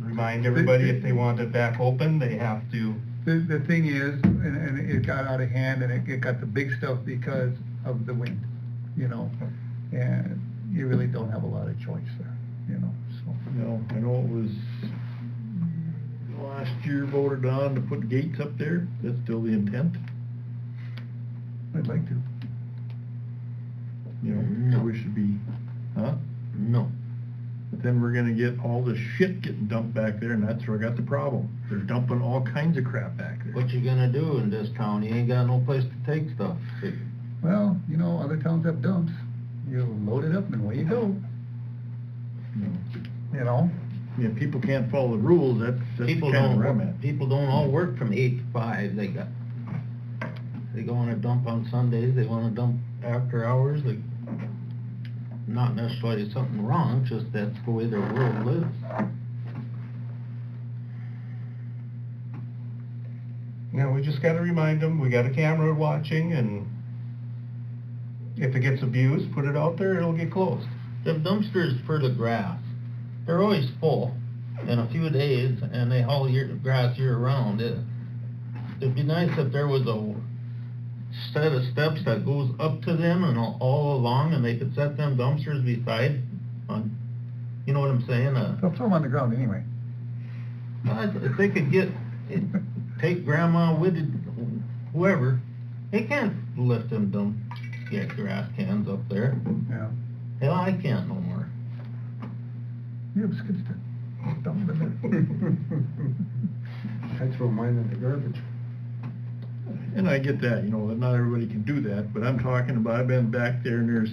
remind everybody if they want it back open, they have to, The thing is, and it got out of hand, and it got the big stuff because of the wind, you know? And you really don't have a lot of choice there, you know, so. You know, I know it was last year voted on to put gates up there, that's still the intent, I'd like to. you know, No. we should be, huh? no. But then we're gonna get all this shit getting dumped back there, and that's where I got the problem. They're dumping all kinds of crap back there. What you gonna do in this town? You ain't got no place to take stuff. Well, you know, other towns have dumps. You load it up and away you go, you know? Yeah, people can't follow the rules, that's People kind of don't where I'm work, at. people don't all work from 8 to 5. They go on a dump on Sundays, they wanna dump after hours, not necessarily something wrong, just that's the way their world lives. Yeah, we just gotta remind them, we got a camera watching, and if it gets abused, put it out there, it'll get closed. Them dumpsters for the grass, they're always full in a few days, and they haul grass year round. It'd be nice if there was a set of steps that goes up to them and all along, and they could set them dumpsters beside, you know what I'm saying? They'll throw them on the ground anyway. If they could take grandma with it, whoever, they can't lift them get grass cans up there. Yeah. Hell, I can't no more. You have a skid steer. Dump them in I throw mine in the garbage. And I get that, you know, that not everybody can do that, but I'm talking about, I've been back there and there's,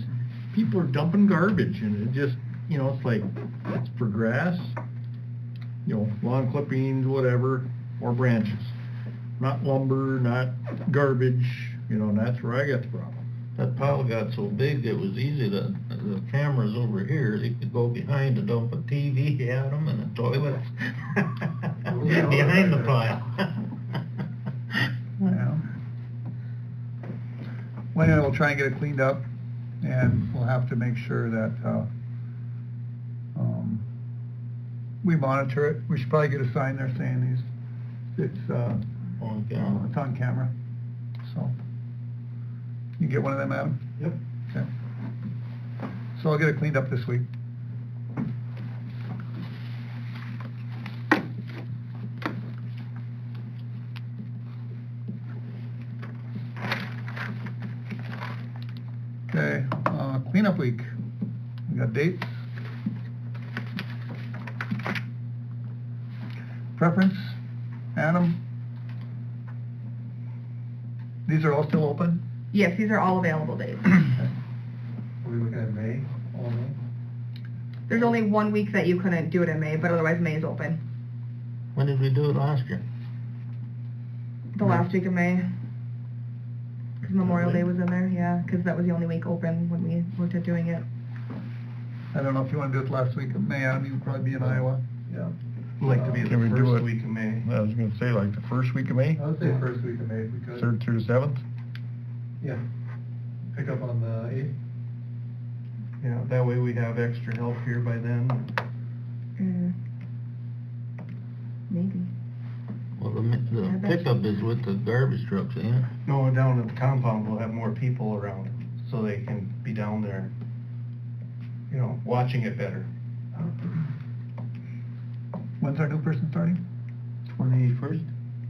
people are dumping garbage and it just, you know, it's like, it's for grass, you know, lawn clippings, whatever, or branches. Not lumber, not garbage, you know, and that's where I got the problem. That pile got so big, it was easy to, the cameras over here, they could go behind and dump a TV at them and a toilet behind the pile. Yeah. Well, anyway, we'll try and get it cleaned up, and we'll have to make sure that, we monitor it. We should probably get a sign there saying it's On camera. it's on camera, so. You get one of them, Adam? Yep. Okay. So I'll get it cleaned up this week. Okay, cleanup week. We got dates. Preference, Adam? These are all still open? Yes, these are all available dates. Are we looking at May, all May? There's only 1 week that you couldn't do it in May, but otherwise May is open. When did we do it last year? The last week of May. 'Cause Memorial Day was in there, yeah, because that was the only week open when we looked at doing it. I don't know if you want to do it last week of May, Adam, you would probably be in Iowa. Yeah. Like to be Can we the do first it- week of May. I was gonna say like the first week of May, I would say first week of May, if we could. 3rd through the 7th? Yeah. Pick up on the 8th. Yeah, that way we have extra help here by then. Maybe. Well, the pickup is with the garbage trucks, ain't it? No, down at the compound, we'll have more people around, so they can be down there, you know, watching it better. When's our new person starting? 21st?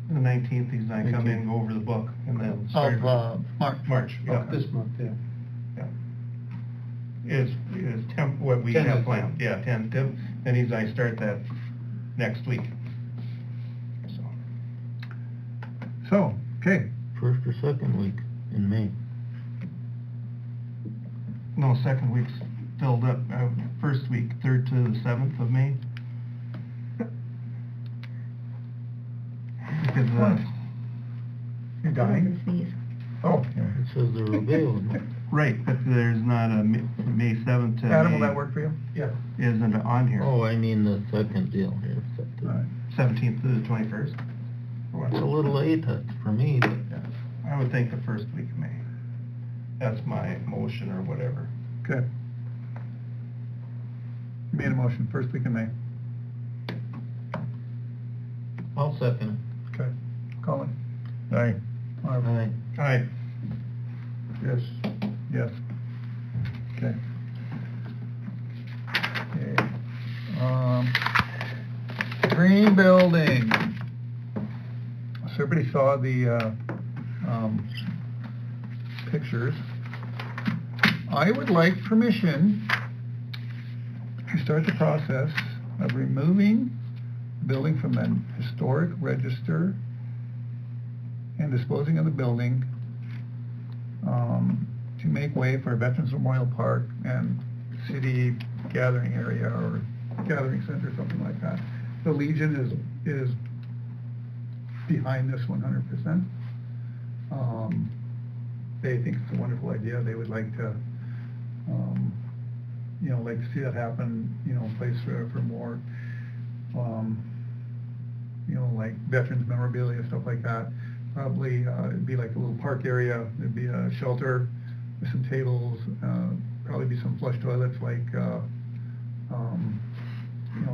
The 19th, he's gonna come in and go over the book, and then start. Of, March. March, yeah. Okay. This month, yeah. Is what we 10th, I have think. planned, yeah, tentative, and he's gonna start that next week. So, okay, First or second week in May. No, second week's filled up, first week, 3rd to the 7th of May. Because, you're dying? Sneeze. Oh, It says they're available. right, but there's not a May 7th to Adam, will May that work for you? Yeah. isn't on here. Oh, I mean the second deal here. All right. 17th to the 21st. Or what? It's a little late for me, but I would think the first week of May. That's my motion or whatever. Okay. You made a motion, first week in May. I'll second it. Okay. Colin? Aye. Marv? Aye. Aye. Yes. Yes. Okay. Okay. Green building. So everybody saw the, pictures. I would like permission to start the process of removing the building from the historic register and disposing of the building to make way for a Veterans Memorial Park and city gathering area or gathering center, something like that. The Legion is behind this 100%. They think it's a wonderful idea. They would like to, like to see that happen, place for more, like veterans memorabilia, stuff like that. Probably, it'd be like a little park area. There'd be a shelter with some tables, probably be some flush toilets like,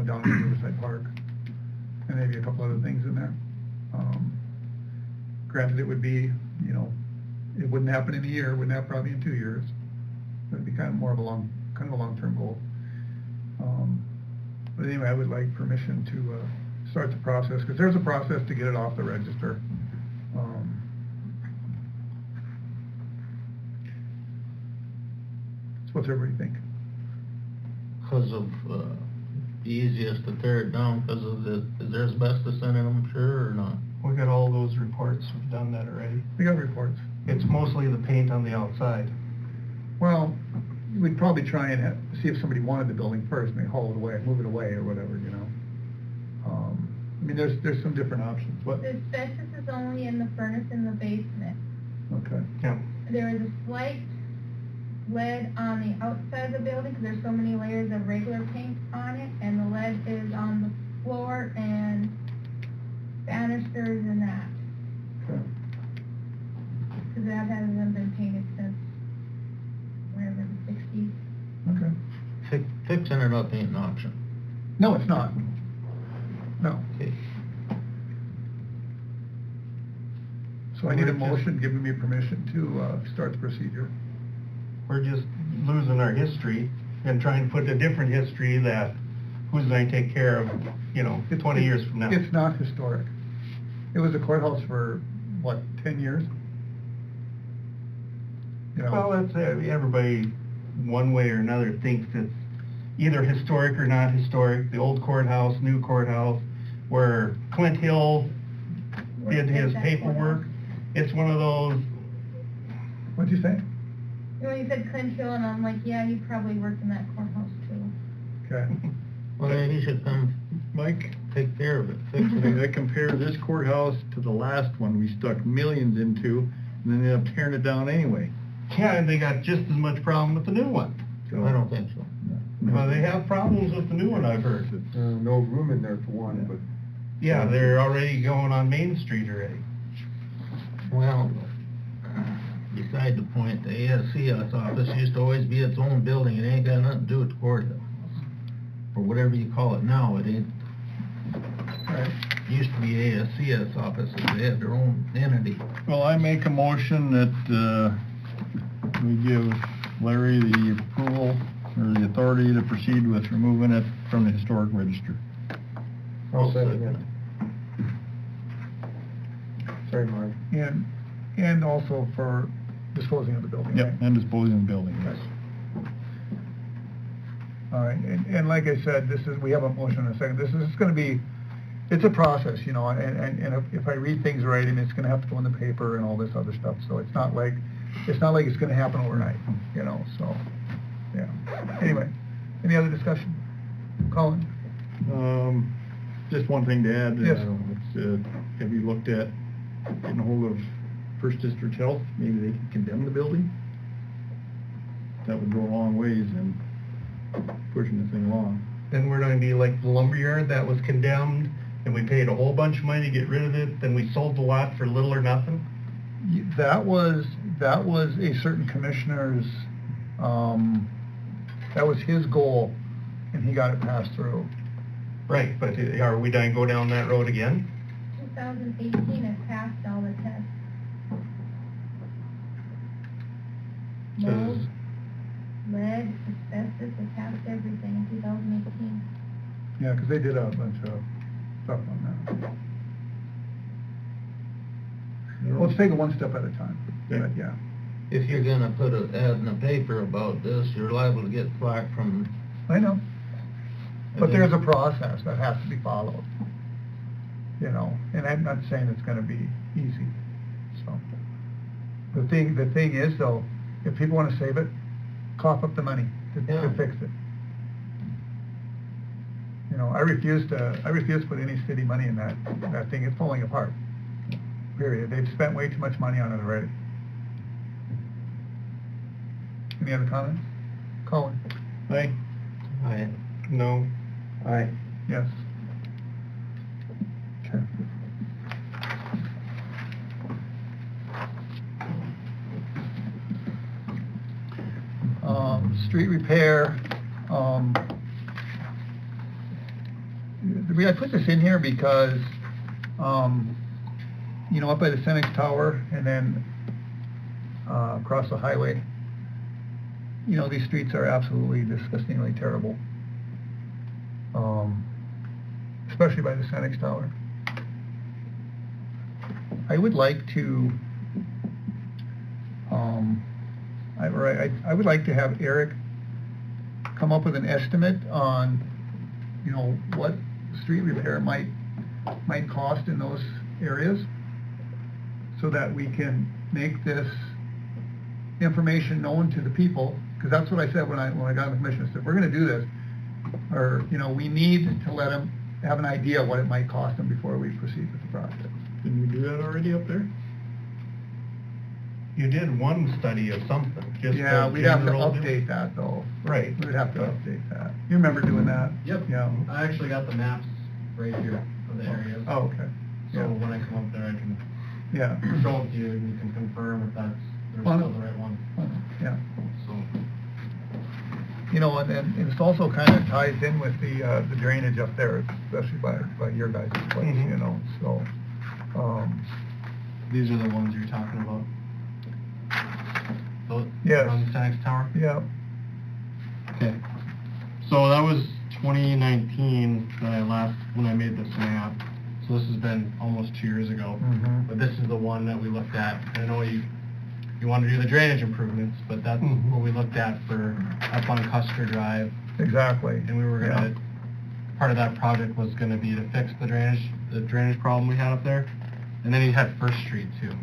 down in Riverside Park, and maybe a couple other things in there. Granted, it would be, it wouldn't happen in a year, wouldn't happen probably in 2 years. It'd be kind of more of a long-term goal. But anyway, I would like permission to start the process, because there's a process to get it off the register. So what's everybody think? Because of, the easiest to tear it down because of is there asbestos in it, I'm sure, or not? We got all those reports, we've done that already. We got reports. It's mostly the paint on the outside. Well, we'd probably try and see if somebody wanted the building first, maybe haul it away, move it away or whatever, I mean, there's some different options. What? The asbestos is only in the furnace in the basement. Okay. Yeah. There is a slight lead on the outside of the building, because there's so many layers of regular paint on it, and the lead is on the floor and banisters and that. Okay. Because that hasn't been painted since, whatever, the 60s. Okay. Fixing it up ain't an option. No, it's not. No. Okay. So I need a motion giving me permission to start the procedure. We're just losing our history and trying to put a different history that who's going to take care of, 20 years from now. It's not historic. It was a courthouse for, 10 years? Well, that's everybody, one way or another, thinks it's either historic or not historic. The old courthouse, new courthouse, where Clint Hill did his paperwork. It's one of those. What'd you say? When you said Clint Hill, and I'm like, yeah, he probably worked in that courthouse too. Okay. Well, then he should come, Mike, take care of it, fix I it. compare this courthouse to the last one we stuck millions into, and then they ended up tearing it down anyway. Yeah, and they got just as much problem with the new one. I don't think so. Well, they have problems with the new one, I've heard. No room in there for one, but. Yeah, they're already going on Main Street already. Well, beside the point, the ASCS office used to always be its own building. It ain't got nothing to do with the courthouse. Or whatever you call it now, it ain't. Right. Used to be ASCS offices, they had their own entity. Well, I make a motion that, we give Larry the approval or the authority to proceed with removing it from the historic register. I'll second it. Sorry, Mark. And also for disposing of the building, Yep, right? and disposing of the building, yes. All right, and like I said, we have a motion in a second. This is gonna be, it's a process, and if I read things right, and it's gonna have to go in the paper and all this other stuff, so it's not like it's gonna happen overnight, so, yeah. Anyway, any other discussion? Colin? Just one thing to add. Yes. Have you looked at getting a hold of First District Health? Maybe they could condemn the building? That would go a long ways in pushing the thing along. Then we're going to be like the lumberyard that was condemned, and we paid a whole bunch of money to get rid of it, then we sold the lot for little or nothing. That was a certain commissioner's, that was his goal, and he got it passed through. Right, but are we going to go down that road again? 2018, it passed all the tests. Mold, lead, asbestos, it passed everything in 2018. Yeah, because they did a bunch of stuff on that. Well, let's take it one step at a time, but yeah. If you're gonna put an ad in the paper about this, you're liable to get flack from I know. But there's a process that has to be followed, you know, and I'm not saying it's gonna be easy, so. The thing is though, if people wanna save it, cough up the money to fix it. You know, I refuse to put any city money in that thing, it's falling apart, period. They've spent way too much money on it already. Any other comments? Colin? Aye. Aye. No. Aye. Yes. Okay. Street repair, I put this in here because, you know, up by the Cenex Tower and then, across the highway, you know, these streets are absolutely disgustingly terrible. Especially by the Cenex Tower. I would like to, I would like to have Eric come up with an estimate on, you know, what street repair might cost in those areas, so that we can make this information known to the people, because that's what I said when I got on the commission. I said, we're going to do this, or, you know, we need to let them have an idea what it might cost them before we proceed with the project. Didn't we do that already up there? You did one study of something, just Yeah, a we'd have to general- update that though. Right. We'd have to update that. You remember doing that? Yep. Yeah. I actually got the maps right here of the areas. Oh, okay. So Yeah. when I come up there, I can Yeah. show it to you and you can confirm if they're Well, still the right one. Yeah. So, You know, and it also kind of ties in with the drainage up there, especially by your guys' place, Mhm. you know, so, these are the ones you're talking about? Those, Yes. on the Cenex Tower? yeah. Okay. So that was 2019 when I made this map. So this has been almost 2 years ago. Mhm. But this is the one that we looked at. I know you want to do the drainage improvements, but that's Mhm. what we looked at for up on Custer Drive. Exactly. And we were gonna, part of that project was gonna be to fix the drainage problem we had up there. And then you had First Street too.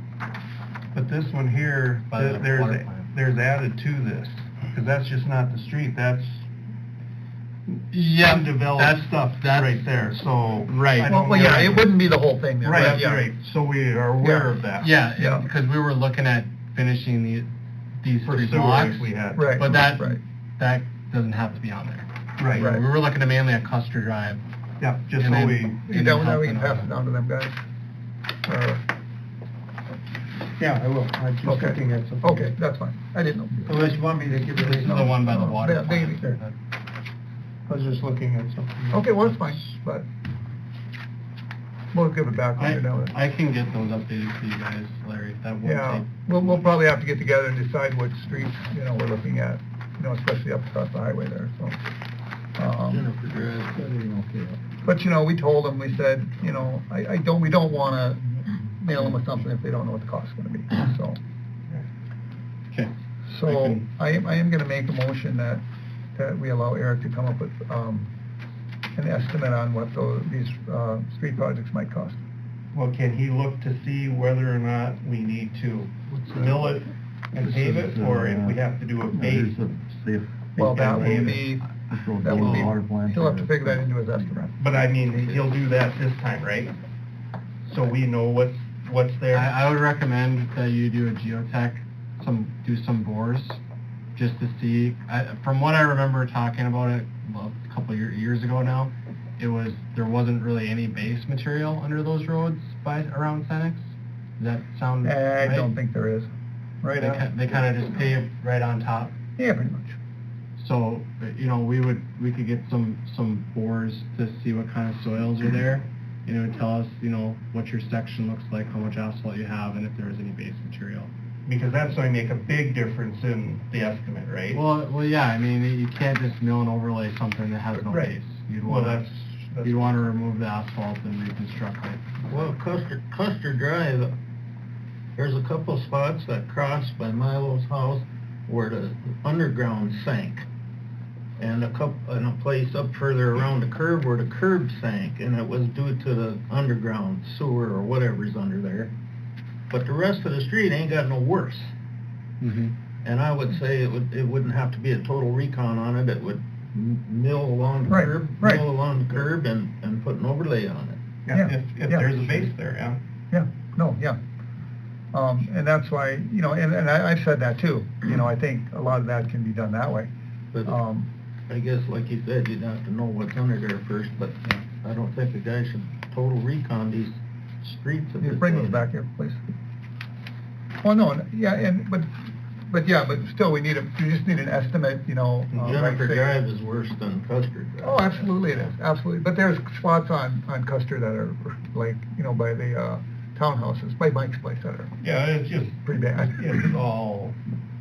But this one here, By the water plant. there's added to this, because that's just not the street, that's Yeah, undeveloped stuff right there, so. Right. I don't Well, yeah, know. it wouldn't be the whole thing there. Right, yeah. right, so we are aware Yeah. of that. Yeah, Yeah. because we were looking at finishing these For three sewer, blocks. we had. Right. But that doesn't have to be on there. Right. Right. We were looking at mainly at Custer Drive. Yeah, just And so then- we, You know, now we can pass it down to them guys. Yeah, I will. I'm just Okay. looking at something. Okay, that's fine. I didn't know. Unless you want me to give you This is the one by the water Yeah, plant. they- I was just looking at something. Okay, well, it's fine, but we'll give it back when you're done with it. I can get those updated to you guys, Larry. That won't Yeah, take. we'll probably have to get together and decide which streets, you know, we're looking at, you know, especially up across the highway there, so. Jennifer Drive, that ain't okay. But, you know, we told them, we said, you know, we don't wanna nail them with something if they don't know what the cost's gonna be, so. Okay. So, I am gonna make a motion that we allow Eric to come up with, an estimate on what these street projects might cost. well, can he look to see whether or not we need to mill it and pave it, or if we have to do a base? Well, that will be, he'll have to figure that into his estimate. But I mean, he'll do that this time, right? So we know what's there? I would recommend that you do a geotech, do some bores, just to see. From what I remember talking about it, well, a couple of years ago now, there wasn't really any base material under those roads around Cenex. Does that sound right? I don't think there is. Right now? They kind of just paved right on top. Yeah, pretty much. So, you know, we could get some bores to see what kind of soils are there. You know, tell us, you know, what your section looks like, how much asphalt you have, and if there is any base material. Because that's going to make a big difference in the estimate, right? Well, yeah. I mean, you can't just mill and overlay something that has no Right. base. You'd Well, want you'd want to remove the asphalt and reconstruct it. Well, Custer Drive, there's a couple spots that cross by Milo's house where the underground sank. and a place up further around the curb where the curb sank, and it was due to the underground sewer or whatever's under there. But the rest of the street ain't got no worse. Mm-hmm. And I would say it wouldn't have to be a total recon on it. It would mill along the Right, curb, right. mill along the curb, and put an overlay on it. Yeah, If yeah. there's a base there, yeah. Yeah, no, yeah. And that's why, you know, and I've said that too. You know, I think a lot of that can be done that way. But Um, I guess, like you said, you'd have to know what's under there first, but I don't think a guy should total recon these streets at Yeah, this bring those age. back here, please. Well, no, yeah, but still, we just need an estimate, you know. like Jennifer say- Drive is worse than Custer Drive. Oh, absolutely it is, absolutely. But there's spots on Custer that are like, you know, by the townhouses, by Mike's place that are Yeah, it's just, pretty bad. it's all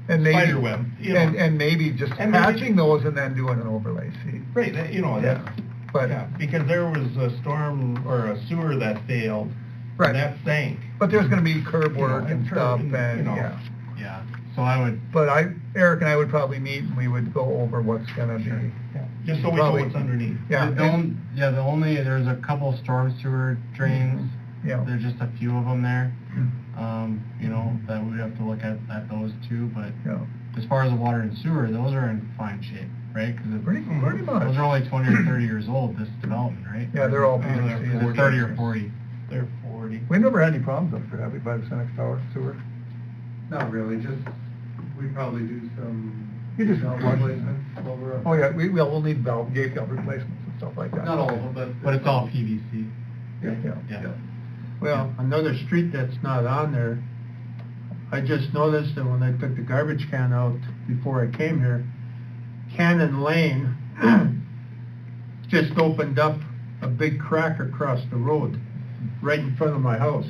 And maybe, spider web, you know. and maybe just And maybe- patching those and then doing an overlay, see? Right, you know, Yeah, but, yeah, because there was a storm or a sewer that failed, right. and that sank. But there's gonna be curb You know, work and and curb stuff and, you and, know. yeah. Yeah, so I would, But Eric and I would probably meet and we would go over what's gonna be. just so we know Probably- what's underneath. Yeah, There's a couple storm sewer drains. yeah. There's just a few of them there. You know, that we'd have to look at those too, but Yeah. as far as the water and sewer, those are in fine shape, right? 'Cause Pretty much. those are only 20 or 30 years old, this development, right? Yeah, they're all Oh, they're PVC. Is it 30 or 40? They're 40. We never had any problems up there, have we, by the Senex Tower sewer? Not really, just, we probably do some You just valve flush. replacements over. Oh, yeah, we'll need gate valve replacements and stuff like that. Not all of them, but. But it's all PVC. Yeah, Yeah. Well, another street that's not on there, I just noticed that when I took the garbage can out before I came here, Cannon Lane just opened up a big crack across the road, right in front of my house.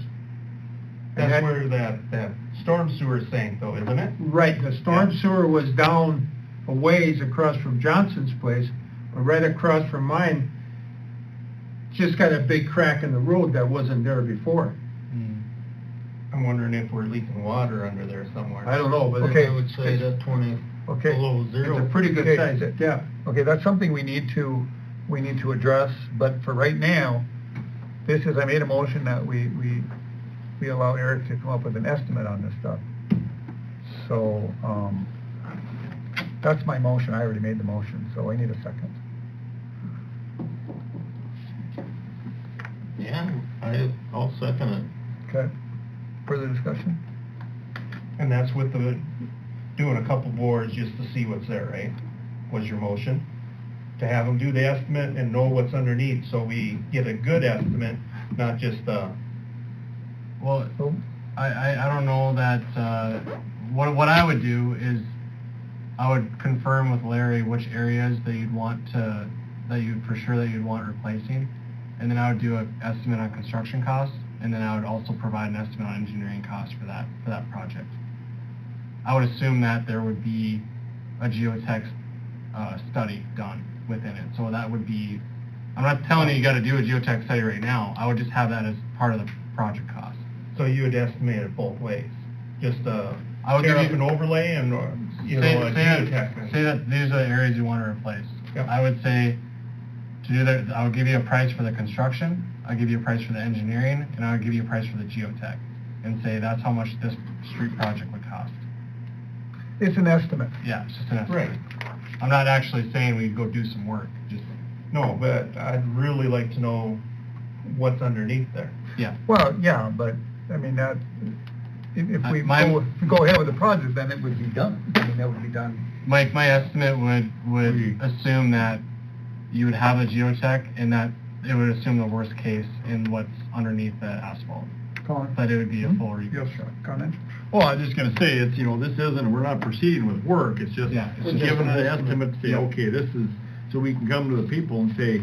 And That's that- where that storm sewer sank though, isn't it? Right, the storm Yeah. sewer was down a ways across from Johnson's place, but right across from mine, just got a big crack in the road that wasn't there before. I'm wondering if we're leaking water under there somewhere. I don't know, but Okay. I would say that 20 Okay. below zero. it's a pretty good Okay. size, yeah. Okay, that's something we need to address, but for right now, I made a motion that we allow Eric to come up with an estimate on this stuff. So, that's my motion, I already made the motion, so I need a second. Yeah, I'll second it. Okay, further discussion? And that's with doing a couple bores just to see what's there, right? Was your motion? To have them do the estimate and know what's underneath, so we get a good estimate, not just Well, So, I don't know that, what I would do is, I would confirm with Larry which areas that you'd want replacing, and then I would do an estimate on construction costs, and then I would also provide an estimate on engineering costs for that project. I would assume that there would be a geotech study done within it, so that would be, I'm not telling you gotta do a geotech study right now, I would just have that as part of the project cost. so you would estimate it both ways? Just I would tear give up you- an overlay and, or, you Say- know, a say that- geotech? Say that these are the areas you want to replace. Yep. I would say, to do that, I would give you a price for the construction, I'll give you a price for the engineering, and I would give you a price for the geotech, and say that's how much this street project would cost. it's an estimate. Yeah, it's just an estimate. Right. I'm not actually saying we go do some work, just, No, but I'd really like to know what's underneath there. yeah. Well, yeah, but, I mean, that, if we My- go ahead with the project, then it would be done. I mean, that would be done. My estimate would assume that you would have a geotech, and that it would assume the worst case in what's underneath the asphalt. Colin? That it would be a full Yes, reconstruction. comment? Well, I'm just gonna say, it's, we're not proceeding with work, it's just Yeah, it's giving just an an estimate to say, Yeah. okay, this is, so we can come to the people and say,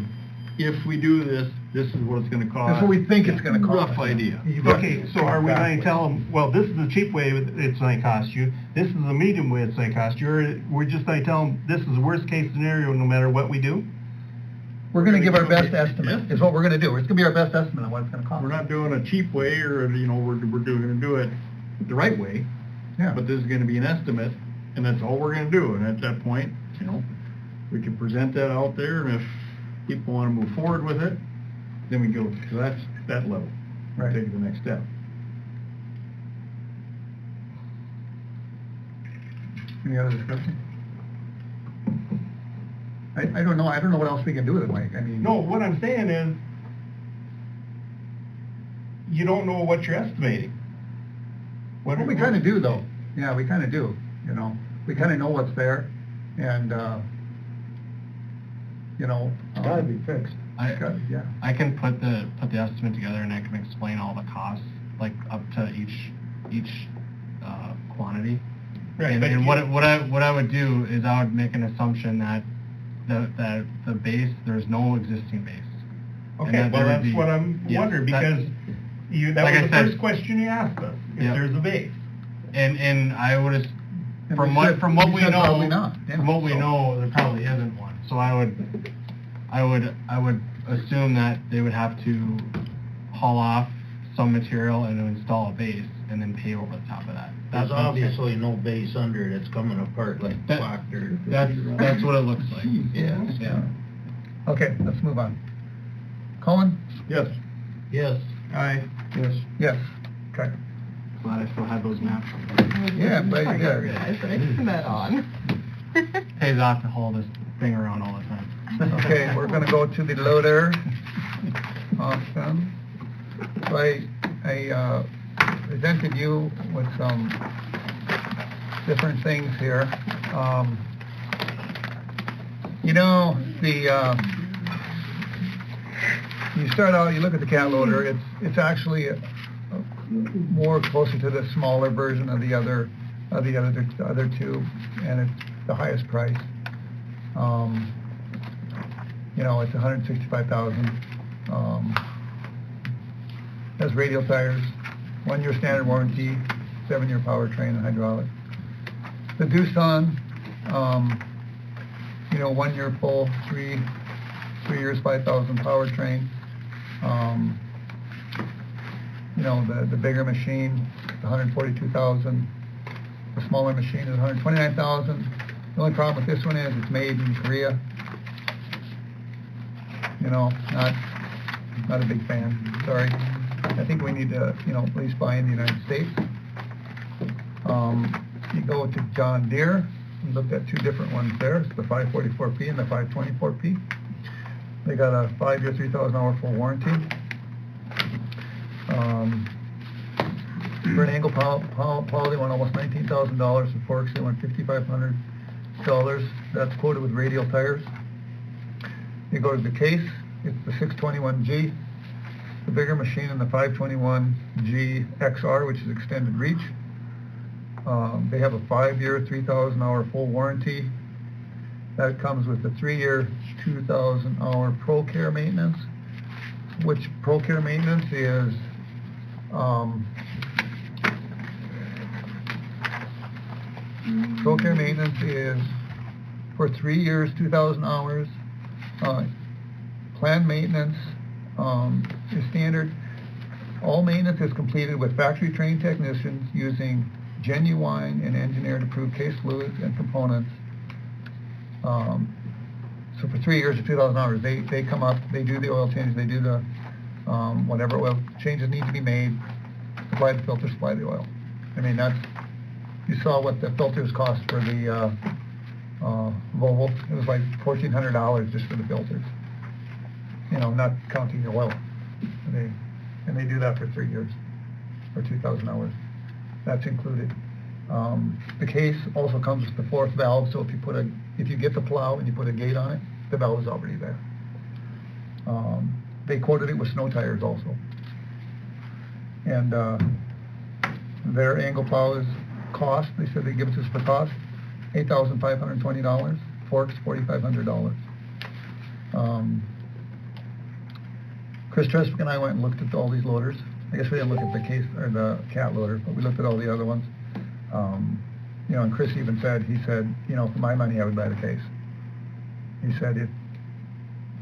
if we do this, this is what it's gonna cost. That's what we think it's gonna cost. Rough idea. Okay, so are we going to tell them, well, this is the cheap way it's going to cost you, this is the medium way it's going to cost you, we're just going to tell them, this is the worst case scenario no matter what we do? We're gonna give our best Yeah. estimate, is what we're gonna do. It's gonna be our best estimate on what it's gonna cost. We're not doing a cheap way, or, we're gonna do it the right way, Yeah. but this is gonna be an estimate, and that's all we're gonna do, and at that point, We can present that out there, and if people want to move forward with it, then we go to that level. Right. Take it to the next step. Any other discussion? I don't know what else we can do with it, Mike. I mean. No, what I'm saying is, you don't know what you're estimating. Well, we kind of do, though. Yeah, we kind of do, you know. We kind of know what's there, and, you know. It's gotta be fixed. Yeah. I can put the estimate together and I can explain all the costs, like up to each quantity. Right, And, but and you- what I would do is I would make an assumption that the base, there's no existing base. And Okay, that well, there would that's be- what I'm yes, wondering, that- because that like was I the said- first question you asked us, if Yep. there's a base. And I would, And from we what said- from what we we said know, probably not, yeah, from what we so. know, there probably isn't one. So I would assume that they would have to haul off some material and install a base and then pay over the top of that. There's what I'm saying. obviously no base under it, it's coming apart like That- Proctor. That's what it looks like. Yeah. Okay, let's move on. Colin? Yes. Yes. Aye. Yes. Yes. Okay. Glad I still had those maps. Yeah, I'm glad you I did. realized that I turned that on. Pays off to haul this thing around all the time. Okay, we're gonna go to the loader option. So I presented you with some different things here. You know, you start out, you look at the cat loader, it's actually more closer to the smaller version of the other two, and it's the highest price. You know, it's $165,000. Has radial tires, 1-year standard warranty, 7-year powertrain and hydraulic. The Doosan, you know, 1 year full, 3 years, 5,000 powertrain. You know, the bigger machine, the 142,000. The smaller machine is 129,000. The only problem with this one is it's made in Korea. You know, not a big fan. Sorry. I think we need to, you know, at least buy in the United States. You go to John Deere. We looked at 2 different ones there. It's the 544P and the 524P. They got a 5-year, 3,000-hour full warranty. For an angle plow, they want almost $19,000. For forks, they want $5,500. That's quoted with radial tires. You go to the case, it's the 621G, the bigger machine, and the 521G XR, which is extended reach. They have a 5-year, 3,000-hour full warranty. That comes with a 3-year, 2,000-hour ProCare maintenance, which ProCare maintenance is ProCare maintenance is for 3 years, 2,000 hours. Planned maintenance is standard. All maintenance is completed with factory-trained technicians using genuine and engineered-approved case fluids and components. So for 3 years or 2,000 hours, they come up, they do the oil change, they do the whatever oil changes need to be made, supply the filter, supply the oil. I mean, you saw what the filters cost for the Volvo. It was like $1,400 just for the filters. You know, not counting the oil. And they do that for 3 years or 2,000 hours. That's included. The case also comes with the 4th valve, so if you get the plow and you put a gate on it, the valve is already there. They quoted it with snow tires also. And their angle plow is cost, they said they give it to us for cost, $8,520. Forks, $4,500. Chris Tresvik and I went and looked at all these loaders. I guess we didn't look at the case or the cat loader, but we looked at all the other ones. You know, and Chris even said, you know, for my money, I would buy the case. He said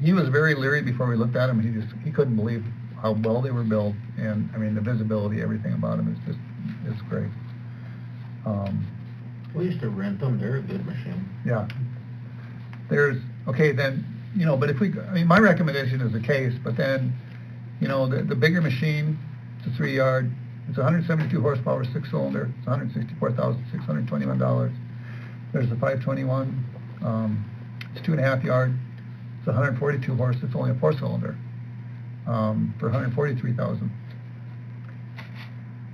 he was very leery before we looked at them. He couldn't believe how well they were built, and I mean the visibility, everything about them is great. We used to rent them, they're a good machine. Yeah. okay, then, you know, but if we, I mean, my recommendation is the case, but then, you know, the bigger machine, it's a 3-yard, it's 172 horsepower, 6-cylinder, it's $164,621. There's the 521, it's 2.5 yard, it's 142 horse, it's only a 4-cylinder, for $143,000.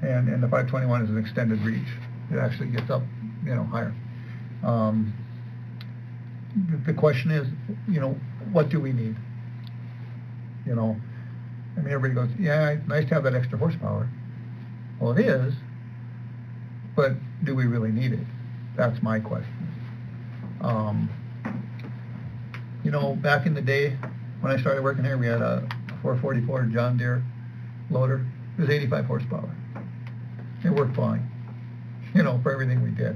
And the 521 is an extended reach. It actually gets up, you know, higher. The question is, you know, what do we need? You know, I mean, everybody goes, yeah, it's nice to have that extra horsepower. Well, it is, but do we really need it? That's my question. You know, back in the day, when I started working here, we had a 444 John Deere loader. It was 85 horsepower. It worked fine, you know, for everything we did.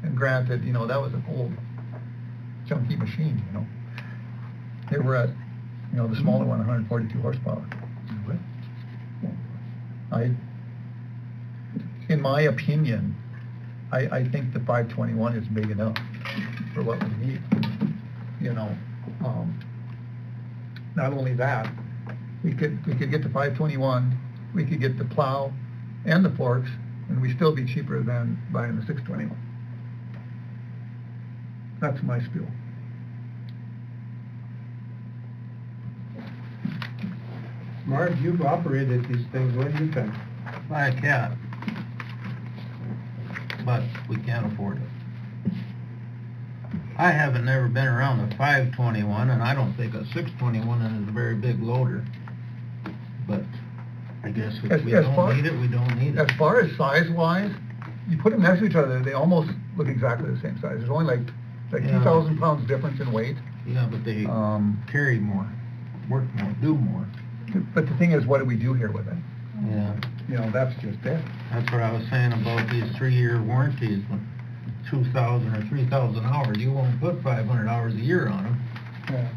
And granted, you know, that was an old, chunky machine, you know. They were at, you know, the smaller one, 142 horsepower. In my opinion, I think the 521 is big enough for what we need. You know, not only that, we could get the 521, we could get the plow and the forks, and we'd still be cheaper than buying the 621. That's my spiel. Mark, you've operated these things, what do you think? I can, but we can't afford it. I haven't never been around a 521, and I don't think a 621 is a very big loader. But I guess if we don't need it, we don't need it. As far as size-wise, you put them next to each other, they almost look exactly the same size. There's only like 2,000 pounds difference in weight. Yeah, but they carry more, work more, do more. But the thing is, what do we do here with it? Yeah. You know, that's just it. That's what I was saying about these 3-year warranties. 2,000 or 3,000 hours, you won't put 500 hours a year on them. Yeah.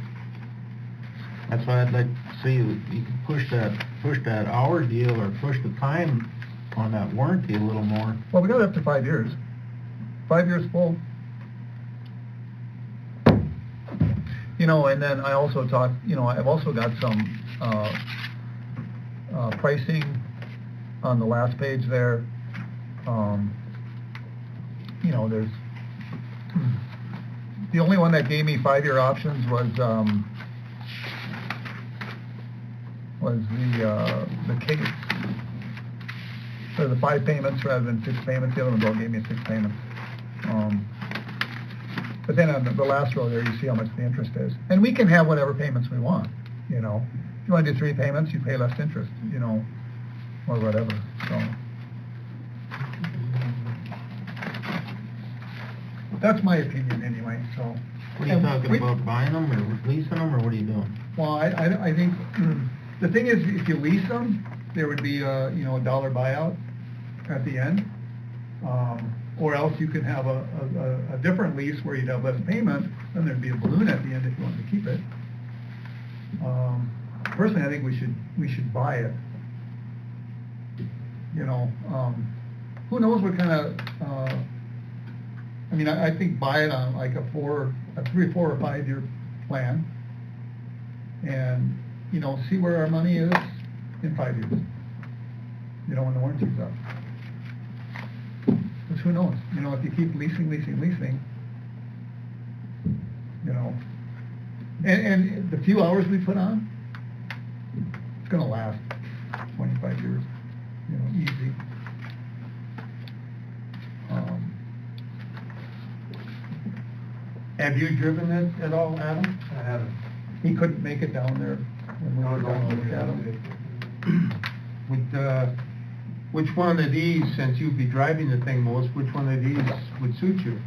That's why I'd like to see you can push that hour deal or push the time on that warranty a little more. Well, we got it up to 5 years. 5 years full. You know, and then I also talked, you know, I've also got some pricing on the last page there. You know, there's the only one that gave me 5-year options was the Case. So the 5 payments rather than 6 payments. The other ones all gave me 6 payments. But then on the last row there, you see how much the interest is, and we can have whatever payments we want. You know, if you want to do 3 payments, you pay less interest. You know, or whatever. So. That's my opinion anyway, so. What are you talking about, buying them or leasing them, or what are you doing? Well, I think, the thing is, if you lease them, there would be you know, a $1 buyout at the end. Or else you could have a different lease where you'd have less payment, then there'd be a balloon at the end if you wanted to keep it. Personally, I think we should buy it. You know, who knows what kind of, I mean, I think buy it on like a 3, 4, or 5 year plan, and you know, see where our money is in 5 years. You know, when the warranty's up. Because who knows? You know, if you keep leasing, you know, and the few hours we put on, it's going to last 25 years. You know, easy. Have you driven it at all, Adam? I haven't. He couldn't make it down there when we were down to look at him. Which one of these, since you'd be driving the thing most, which one of these would suit you?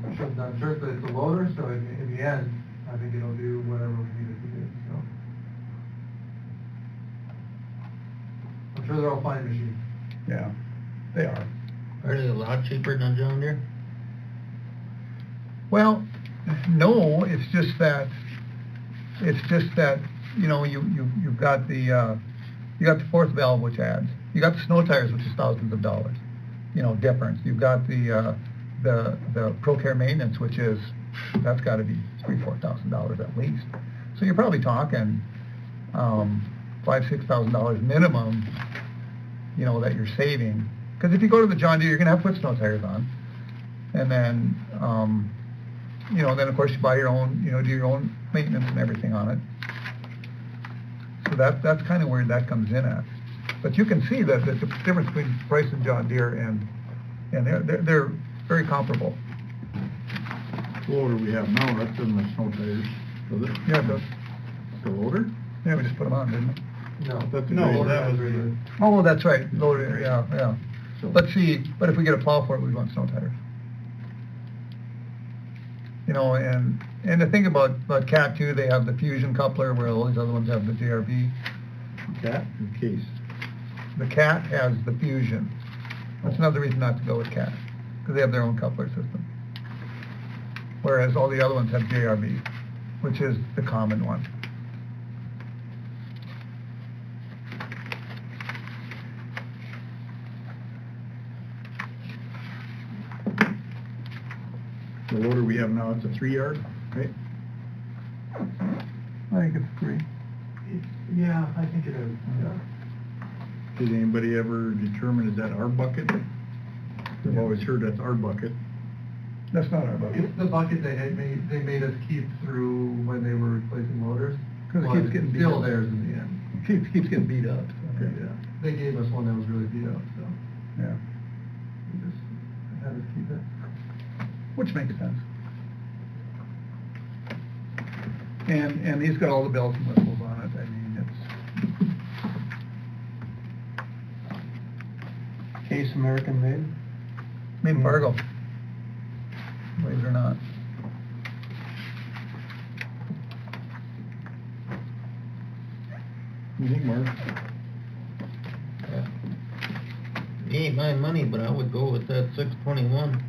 I'm sure that it's a loader, so in the end, I think it'll do whatever we need it to do, so. I'm sure they're all fine machines. Yeah, they are. Are they a lot cheaper than John Deere? Well, no, it's just that, you know, you've got the, you got the 4th valve, which adds. You got the snow tires, which is thousands of dollars, you know, difference. You've got the the ProCare maintenance, which is, that's gotta be $3,000-4,000 at least. So you're probably talking, $5,000-6,000 minimum, you know, that you're saving. Because if you go to the John Deere, you're gonna have to put snow tires on. And then, you know, then of course you buy your own, you know, do your own maintenance and everything on it. So that's kind of where that comes in at. But you can see that the difference between Price and John Deere, and they're very comparable. The loader we have now, that's in the snow tires, does it? Yeah, it does. The loader? Yeah, we just put them on, didn't we? No, That's a No, grader. that was Oh, that's right, loader, yeah. So- Let's see, but if we get a plow for it, we want snow tires. You know, and the thing about Cat 2, they have the Fusion coupler, where all these other ones have the JRB. Cat and Case. The Cat has the Fusion. That's another reason not to go with Cat, because they have their own coupler system. Whereas all the other ones have JRB, which is the common one. The loader we have now, it's a 3-yard, right? I think it's 3. Yeah, I think it is, yeah. Did anybody ever determine, is that our bucket? I've always heard that's our bucket. That's not our bucket. It's the bucket they made us keep through when they were replacing motors. 'Cause it But keeps getting it's beat still up. theirs in the end. Keeps getting beat up. So. Yeah, they gave us one that was really beat up, so Yeah, we just had us keep it. which makes sense. And he's got all the bells and whistles on it. I mean, it's Case American made? made in Fargo. Believe it or not. You think, Mark? It ain't my money, but I would go with that 621.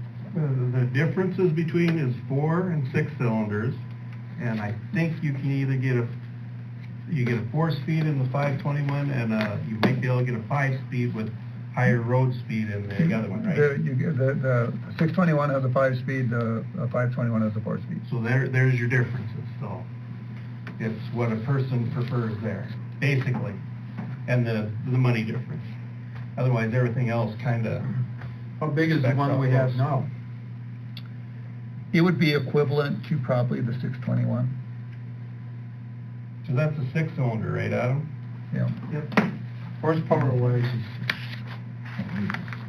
The differences between is 4 and 6 cylinders, and I think you can either get a 4-speed in the 521, and you might be able to get a 5-speed with higher road speed in the other one, right? The 621 has a 5-speed, the 521 has a 4-speed. So there's your differences, so it's what a person prefers there, basically, and the money difference. Otherwise, everything else kinda... How big is the one we have now? It would be equivalent to probably the 621. So that's a 6-cylinder, right, Adam? Yeah. Yep. Horsepower wise is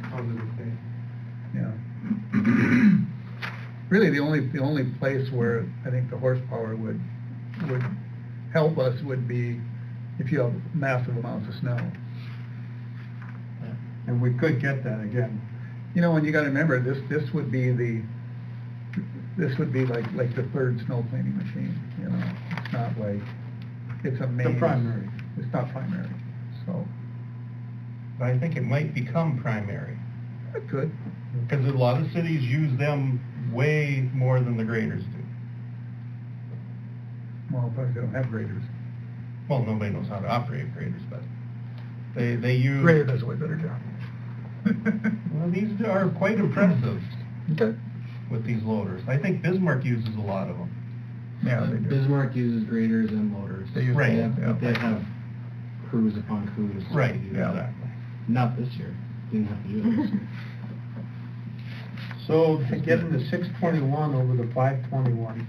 probably the same. Yeah. Really, the only place where I think the horsepower would help us would be if you have massive amounts of snow. And we could get that again. You know, and you got to remember, this would be like the third snow cleaning machine. You know, it's not like it's a main. The primary. It's not primary. So But I think it might become primary, it could. because a lot of cities use them way more than the graders do. Well, probably they don't have graders. Well, nobody knows how to operate graders, but they use... Grader does a way better job. Well, these are quite impressive Okay. with these loaders. I think Bismarck uses a lot of them. Yeah, they do. Bismarck uses graders and loaders. They use Right. both, yeah. But they have crews upon crews. to Right, do yeah. that. Not this year. Didn't have to do it this year. So getting the 621 over the 521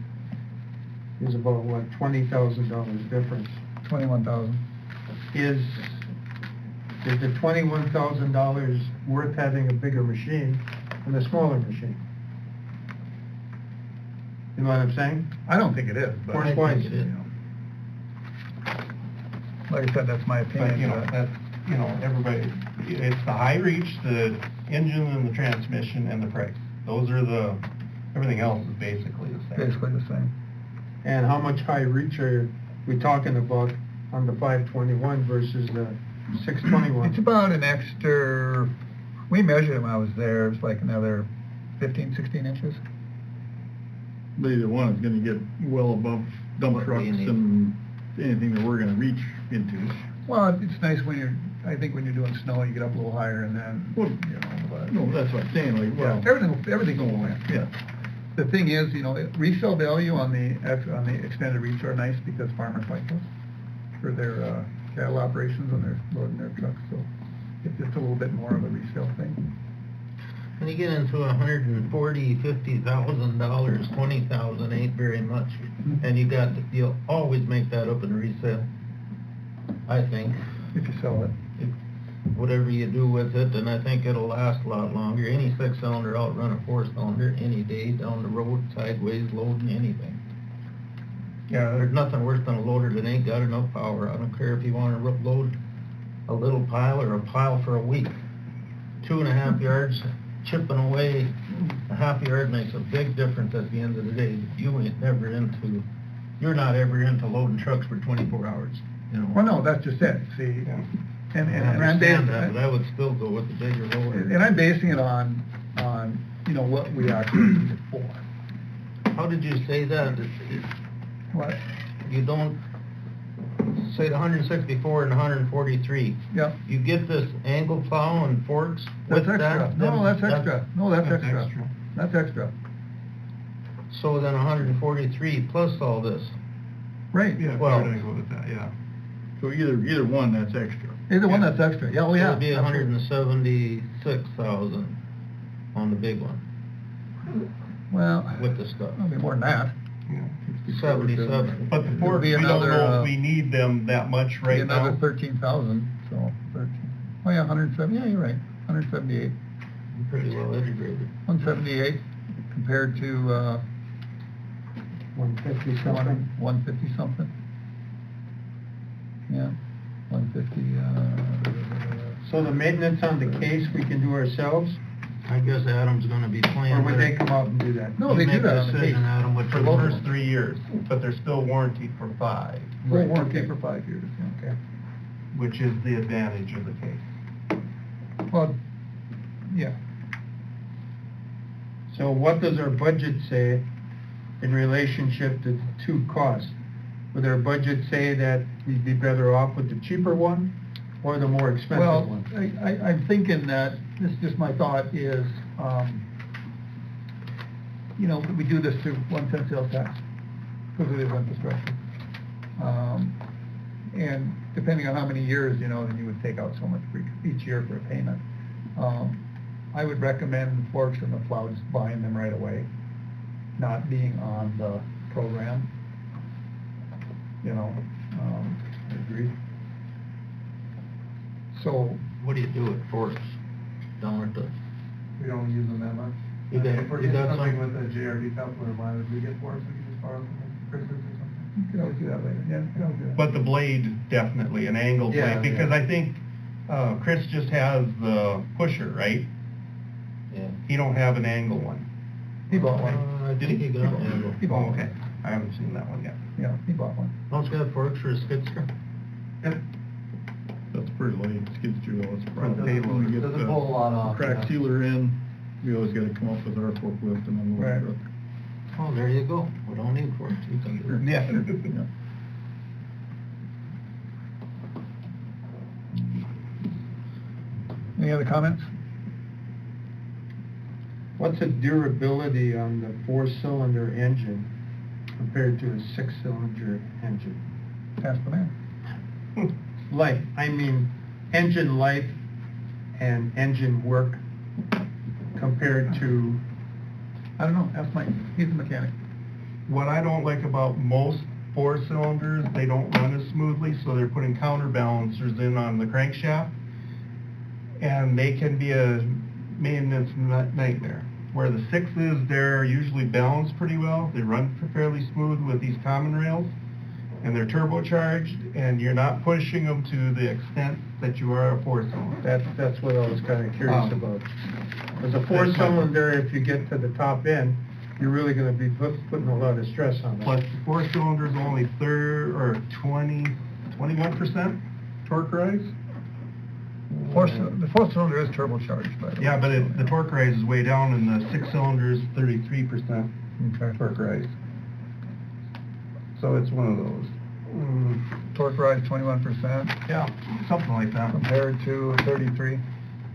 is about, what, $20,000 difference. 21,000. Is the $21,000 worth having a bigger machine than a smaller machine? You know what I'm saying? I don't think it is, but Horse wise. you know. Like I said, that's my But, opinion. you know, that's, you know, everybody, it's the high reach, the engine and the transmission and the price. Those are everything else is basically the same. Basically the same. And how much high reach are we talking about on the 521 versus the 621? It's about an extra, we measured it when I was there, it's like another 15, 16 inches. But either one is gonna get well above dump What we trucks need. and anything that we're gonna reach into. Well, it's nice when you're, I think when you're doing snow, you get up a little higher and then, Well, you know, but. No, that's what I'm saying, like, Yeah, well. everything will win, yeah. The thing is, you know, resale value on the extended reach are nice because farmers like those for their cattle operations when they're loading their trucks, so it's just a little bit more of a resale thing. When you get into $140,000, $50,000, $20,000 ain't very much, and you'll always make that up in resale, I think. If you sell it. Whatever you do with it, and I think it'll last a lot longer. Any six-cylinder outrun a four-cylinder any day down the road, sideways, loading anything. Yeah, There's nothing worse than a loader that ain't got enough power. I don't care if you want to load a little pile or a pile for a week. 2.5 yards, chipping away a half yard makes a big difference at the end of the day. You're not ever into loading trucks for 24 hours, you know. Well, no, that's just it, see, I understand that, but I would still go with the bigger loader. and I'm basing it on, you know, what we actually need it for. How did you say that? What? You don't say the 164 and 143. Yep. You get this angle plow and forks That's with extra. that? No, that's extra. No, that's That's extra. extra. That's extra. So then 143 plus all this. Right. Yeah, if Well- we're gonna go with that, yeah. So either one, that's extra. Either one that's extra. Yeah, oh, yeah. So it'd be absolutely. 176,000 on the big one Well, with the stuff. it'll be more than that. 77. But the It'll forks, be we don't another, know if we need them that much Be right another now. 13,000, so 13. Oh, yeah, 107, yeah, you're right, 178. Pretty well integrated. 178 compared to, 150 something. 150 something. Yeah, 150, So the maintenance on the case we can do ourselves, I guess Adam's gonna be playing. or would with they it. come out and do that? No, You they do make that a on the decision, case. Adam, what For you the want. first 3 years, but they're still warranted for 5, full warranty for 5 years, yeah. Okay. which is the advantage of the case. Well, yeah. So what does our budget say in relationship to the two costs? Would our budget say that we'd be better off with the cheaper one or the more expensive Well, one? I'm thinking that, this is just my thought, is, you know, we do this through 1 cent sales tax, because it is infrastructure. And depending on how many years, you know, then you would take out so much for each year for a payment. I would recommend the forks and the plows, buying them right away, not being on the program. You know, I agree. So, What do you do with forks down at the, We don't use them that much. You got- If we're you getting got something some? with a JRD coupler, why would we get for us? We could just borrow them from Chris's or something. you could always do that later, yeah, you could always do that. But the blade, definitely, an angle Yeah, blade, because yeah. I think, Chris just has the pusher, right? yeah. He don't have an angle one. He bought one. I think he got an angle. He bought Oh, one. okay, I haven't seen that one yet. Yeah, he bought one. Don't you got forks for a skidster? That's pretty light, skids through all its It problem. doesn't- When we get doesn't the pull a lot off, Crack yeah. sealer in, we always gotta come up with our forklift and then Right. we'll. Oh, there you go. We don't need forks. You can do it. Yeah. Any other comments? What's the durability on the 4-cylinder engine compared to a 6-cylinder engine? Ask the man. Life, I mean, engine life and engine work compared to, I don't know, ask Mike, he's a mechanic. What I don't like about most 4-cylinders, they don't run as smoothly, so they're putting counterbalancers in on the crankshaft, and they can be a maintenance nightmare. Where the 6s, they're usually balanced pretty well, they run fairly smooth with these common rails, and they're turbocharged, and you're not pushing them to the extent that you are a 4-cylinder. that's what I was kind of curious Oh. about. As a 4-cylinder, if you get to the top end, you're really gonna be putting a lot of stress on that. Plus, the 4-cylinder is only 21% torque rise. The 4-cylinder is turbocharged, by the way. Yeah, but the torque rise is way down, and the 6-cylinder is 33% Okay. torque rise. So it's one of those. torque rise 21% Yeah, something like that, compared to 33.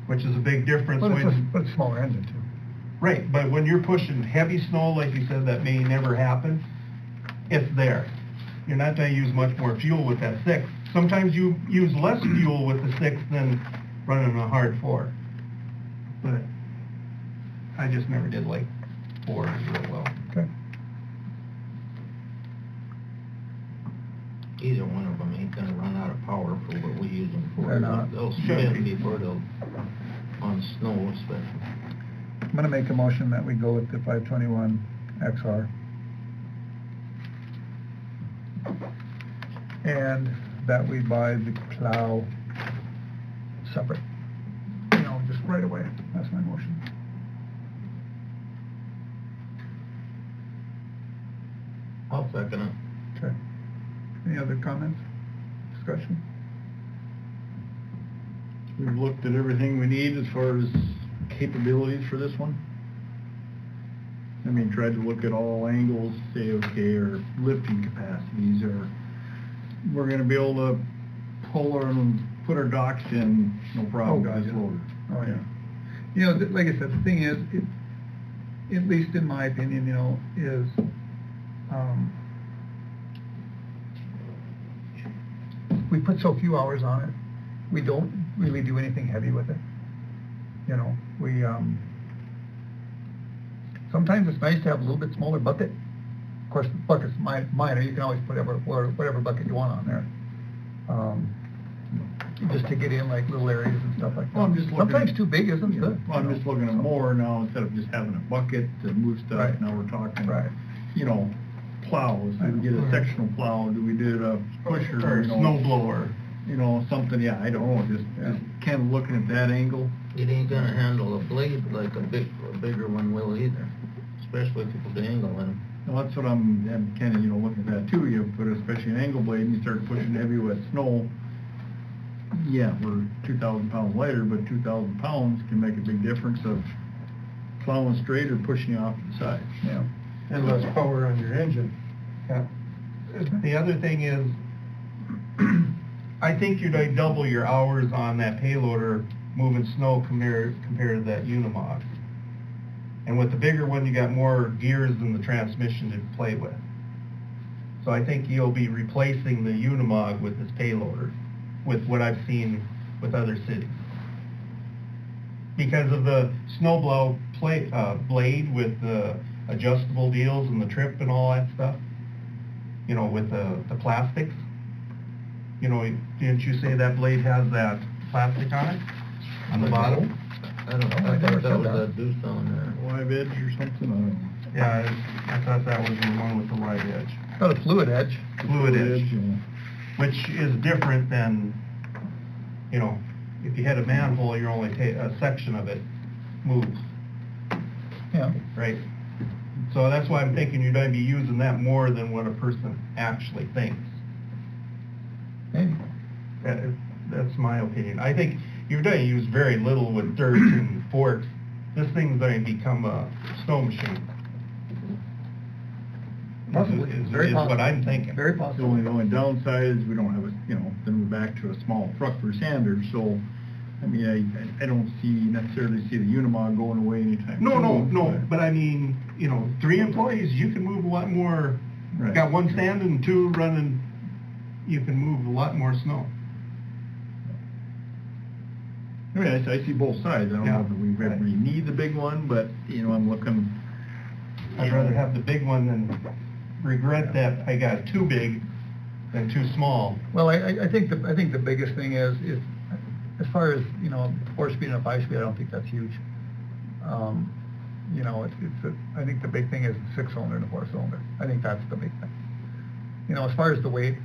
which is a big difference But when... it's a smaller engine too. Right, but when you're pushing heavy snow, like you said, that may never happen, it's there. You're not gonna use much more fuel with that 6. Sometimes you use less fuel with the 6 than running a hard 4. But I just never did like 4s real well. Okay. Either one of them ain't gonna run out of power for what we use them for. They're not. They'll Shouldn't spin be. before they'll, on snow especially. I'm gonna make a motion that we go with the 521 XR. And that we buy the plow separate. You know, just right away. That's my motion. I'll second it. Okay. Any other comments? Discussion? We've looked at everything we need as far as capabilities for this one. I mean, tried to look at all angles, say, okay, or lifting capacities, or we're gonna be able to pull her and put our docks in, no problem Oh, God, with this yeah. loader. Oh, yeah. You know, like I said, the thing is, at least in my opinion, you know, is, we put so few hours on it, we don't really do anything heavy with it. You know, we, sometimes it's nice to have a little bit smaller bucket. Of course, the bucket's minor, you can always put whatever bucket you want on there. Just to get in like little areas and stuff like that. Well, I'm just looking Sometimes at- too big isn't good. Well, I'm just looking at more now, instead of just having a bucket to move stuff, Right. now we're talking, Right. you know, plows, do we get a sectional plow, do we do a pusher, Or you know? snow blower. You know, something, yeah, I don't know, just kind of looking at that angle. It ain't gonna handle a blade like a bigger one will either, especially if you put the angle in them. Well, that's what I'm kind of, you know, looking at that too. You put especially an angle blade and you start pushing heavy wet snow. Yeah, we're 2,000 pounds lighter, but 2,000 pounds can make a big difference of plowing straight or pushing you off to the side. Yeah. And less power on your engine. Yeah. The other thing is, I think you'd like double your hours on that payloader moving snow compared to that Unimog. And with the bigger one, you got more gears in the transmission to play with. So I think you'll be replacing the Unimog with this payloader, with what I've seen with other cities. Because of the snowblow blade with the adjustable deals and the trip and all that stuff, you know, with the plastics. You know, didn't you say that blade has that plastic on it, on the bottom? I don't know, I I never thought that said was that. a deuce on there. Live edge or something? Yeah, I thought that was the one with the wide edge. Got a fluid edge. Fluid edge, yeah. which is different than, you know, if you had a manhole, you're only a section of it moves, Yeah. right? So that's why I'm thinking you're going to be using that more than what a person actually thinks. Maybe. That's my opinion. I think you're going to use very little with dirt and forks. This thing's going to become a snow machine. Possibly. Is Very what possible. I'm thinking. Very The possible. only downside is we don't have a, you know, then we're back to a small truck for sander, so, I mean, I don't necessarily see the Unimog going away anytime No, soon, but I mean, you know, 3 employees, you can move a lot more. Right. Got 1 standing and 2 running, you can move a lot more snow. I mean, I see both sides. I don't know if we really need the big one, but, you know, I'm looking. I'd rather have the big one than regret that I got too big than too small. Well, I think the biggest thing is as far as, you know, 4-speed and a 5-speed, I don't think that's huge. You know, I think the big thing is the 6-cylinder and the 4-cylinder. I think that's the big thing. You know, as far as the weight,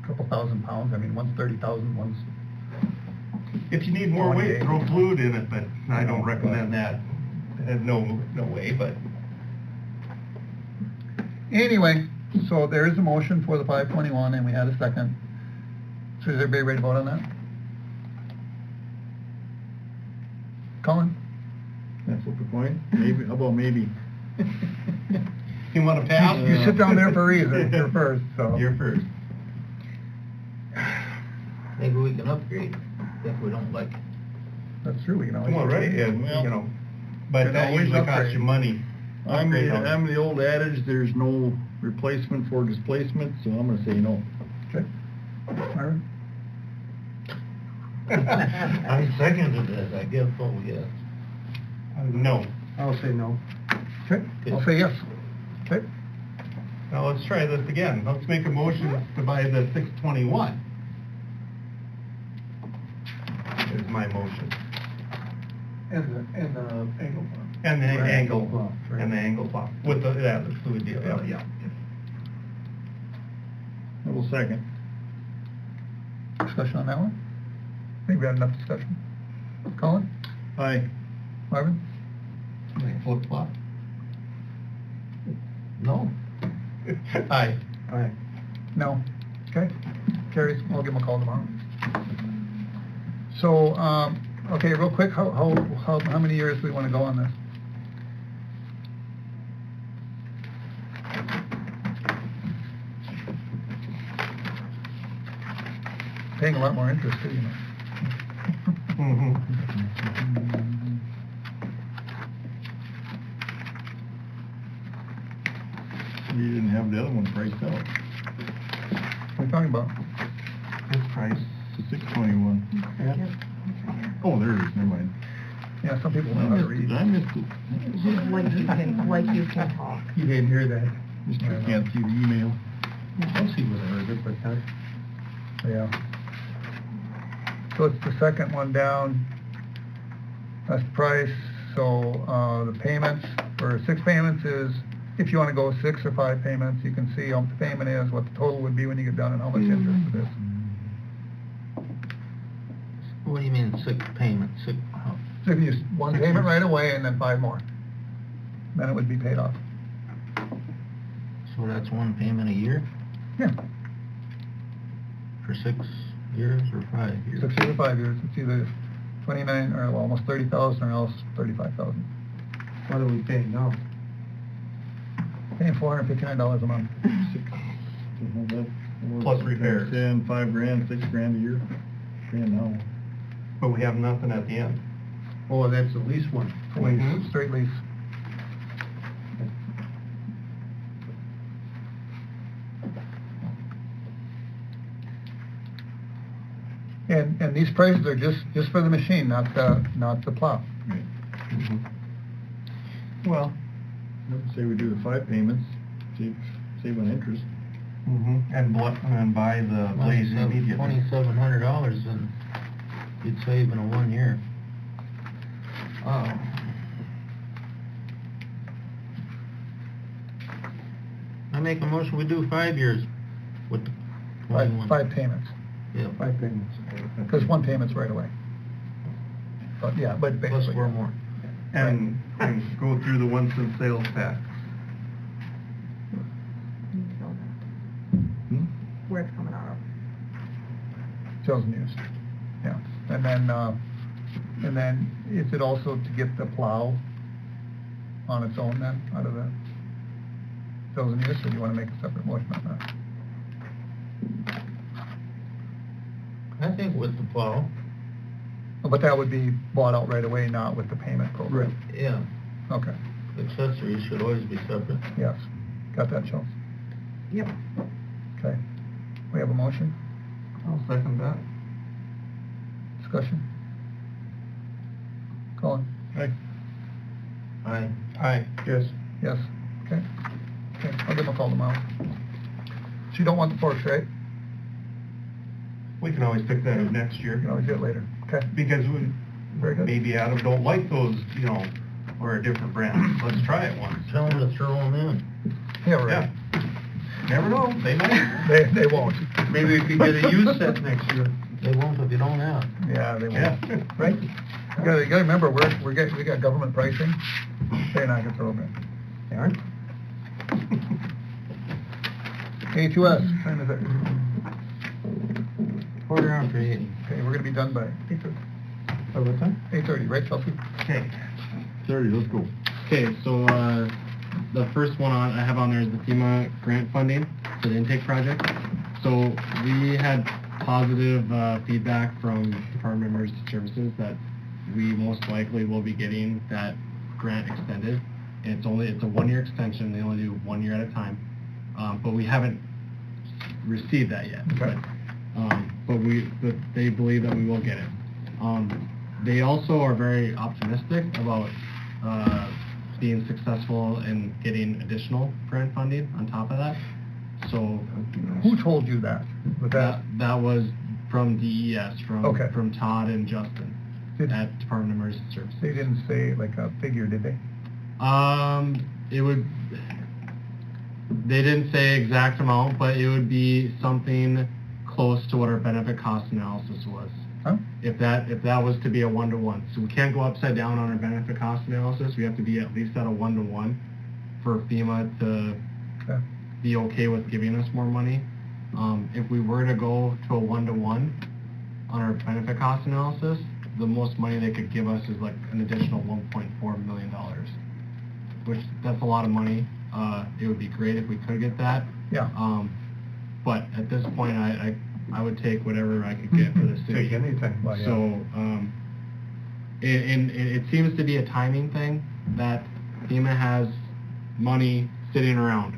a couple thousand pounds. I mean, one's 30,000, one's. If you need more weight, 28. throw fluid in it, but I don't recommend that. No way, but. Anyway, so there is a motion for the 521, and we had a second. So is everybody ready to vote on that? Colin? That's what the point, maybe, how about maybe? You want to pass? You sit down there for a reason, you're first, so. You're first. Maybe we can upgrade if we don't like it. That's true, we can always. Well, right, yeah, Well, you know, but can that always usually costs upgrade. you money. I'm Upgrade on it. the old adage, there's no replacement for displacement, so I'm gonna say no. Okay. Myron? I seconded it, I guess, oh, yes. No. I'll say no. Okay, I'll say yes. Okay, Now, let's try this again. Let's make a motion to buy the 621. Is my motion. And the angle pump. And the Right. angle, Pump, right. and the angle pump, with the, yeah, the fluid deal, yeah. I will second. discussion on that one? I think we had enough discussion. Colin? Aye. Marvin? Flip flop? No. Aye. Aye. No. Okay. Carries, I'll give him a call tomorrow. So, okay, real quick, how many years do we want to go on this? Paying a lot more interest too, you know. You didn't have the other one priced out. What are you talking about? His price. It's 621. Yeah. Oh, there it is, never mind. Yeah, some people know how to read. I missed it. Like you can talk. You didn't hear that. Mr. Can't see the email. I'll see what I heard it, but Yeah. So it's the second one down. That's the price. So, the payments, for 6 payments is, if you want to go 6 or 5 payments, you can see how much the payment is, what the total would be when you get done, and how much interest it is. What do you mean, 6 payments, 6, So if you use 1 payment right away and then 5 more, then it would be paid off. so that's 1 payment a year Yeah, for 6 years or 5 years? 6 or 5 years. It's either 29 or well, almost 30,000 or else 35,000. what are we paying now? Paying $459 a month. Plus repairs. 10, $5,000, $6,000 a year. Grand now. But we have nothing at the end. Oh, that's the lease one. Lease, straight lease. And these prices are just for the machine, not the plow. Well, I'd say we do the 5 payments, save on interest. And buy the blades immediately. $2,700 and you'd save in a 1 year. Wow. I make a motion, we do 5 years with the 21. 5 payments, Yeah, 5 payments. because 1 payment's right away. But yeah, but plus basically. 4 more. And go through the 1 cent sales tax. Where it's coming out of. Sales and use, yeah. And then is it also to get the plow on its own then, out of the sales and use, or do you want to make a separate motion on that? I think with the plow, But that would be bought out right away, not with the payment program? yeah, Okay, accessories should always be separate. yes. Got that, Chelsea? Yep. Okay. We have a motion? I'll second that. Discussion? Colin? Aye. Aye. Aye. Yes. Yes. Okay. Okay, I'll give him a call tomorrow. So you don't want the Porsche, right? We can always pick that up next year. You can always do it later. Okay, Because we, very good. maybe Adam don't like those, or a different brand. Let's try it once. Tell them to throw them in. Yeah, right. Never know, they might. They won't. Maybe we could get a used set next year. They won't if you don't have. Yeah, they Yeah. won't. Right? You gotta remember, we got government pricing. They're not gonna throw them in. They aren't? A2S, time is it? 4:08. Okay, we're gonna be done by 8:30. By what time? 8:30, right, Chelsea? Okay. 30, let's go. Okay, so the first one I have on there is the FEMA grant funding for the intake project. So we had positive feedback from Department of Emergency Services that we most likely will be getting that grant extended. And it's a 1-year extension. They only do 1 year at a time. But we haven't received that yet. Okay. But they believe that we will get it. They also are very optimistic about being successful in getting additional grant funding on top of that. So Who told you that? Was that was from DES, Okay. from Todd and Justin Did- at Department of Emergency Services. They didn't say like a figure, did they? They didn't say exact amount, but it would be something close to what our benefit cost analysis was. Huh? If that was to be a 1-to-1. So we can't go upside down on our benefit cost analysis. We have to be at least at a 1-to-1 for FEMA to Okay. be okay with giving us more money. If we were to go to a 1-to-1 on our benefit cost analysis, the most money they could give us is like an additional $1.4 million, which that's a lot of money. It would be great if we could get that. Yeah. But at this point, I would take whatever I could get for the city. Take anything. Well, yeah. So, and it seems to be a timing thing that FEMA has money sitting around.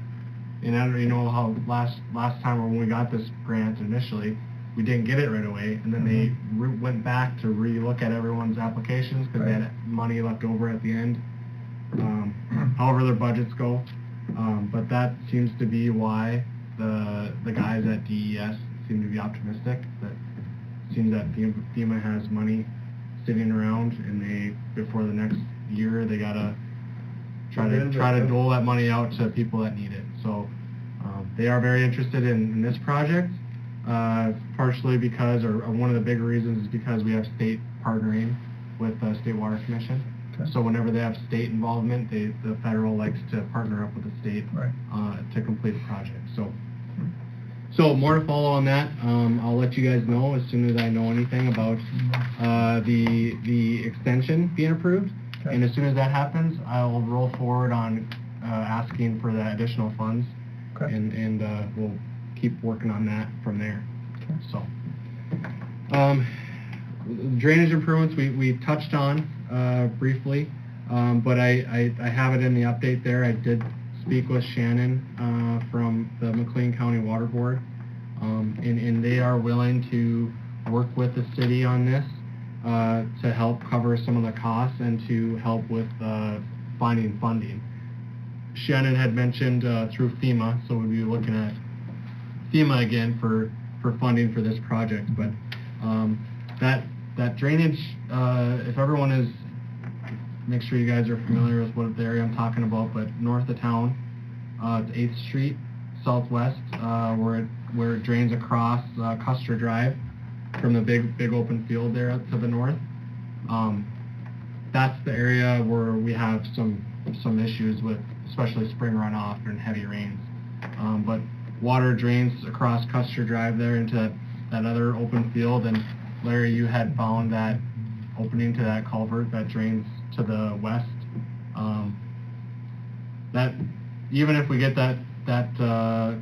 And I don't know how last time when we got this grant initially, we didn't get it right away, and then they went back to re-look at everyone's applications because they had money left over at the end. However their budgets go, but that seems to be why the guys at DES seem to be optimistic. That it seems that FEMA has money sitting around, and before the next year they gotta try to dole that money out to people that need it. So they are very interested in this project, partially because, or one of the bigger reasons is because we have state partnering with the State Water Commission. Okay. So whenever they have state involvement, the federal likes to partner up with the state Right. To complete the project. So more to follow on that. I'll let you guys know as soon as I know anything about the extension being approved. Okay. And as soon as that happens, I'll roll forward on asking for the additional funds. Okay. And we'll keep working on that from there. Okay. So, drainage improvements we touched on briefly, but I have it in the update there. I did speak with Shannon from the McLean County Water Board, and they are willing to work with the city on this to help cover some of the costs and to help with finding funding. Shannon had mentioned through FEMA, so we'd be looking at FEMA again for funding for this project. But that drainage, if everyone is, make sure you guys are familiar with what the area I'm talking about, but north of town, it's 8th Street Southwest, where it drains across Custer Drive from the big open field there to the north. That's the area where we have some issues with, especially spring runoff and heavy rains. But water drains across Custer Drive there into that other open field, and Larry, you had found that opening to that culvert that drains to the west. That even if we get that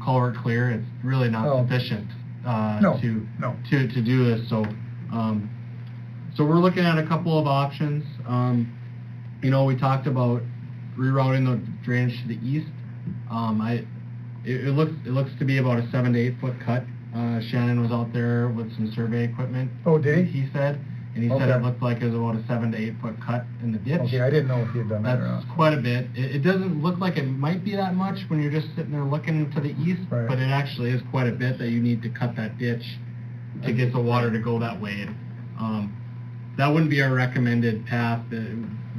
culvert clear, it's really not sufficient to do this. So we're looking at a couple of options. We talked about rerouting the drainage to the east. It looks to be about a 7 to 8 foot cut. Shannon was out there with some survey equipment. Oh, did he? He said, and he said it looked like it was about a 7 to 8 foot cut in the ditch. Okay, I didn't know if he had done that or That's not. quite a bit. It doesn't look like it might be that much when you're just sitting there looking to the east, Right. but it actually is quite a bit that you need to cut that ditch to get the water to go that way. That wouldn't be our recommended path.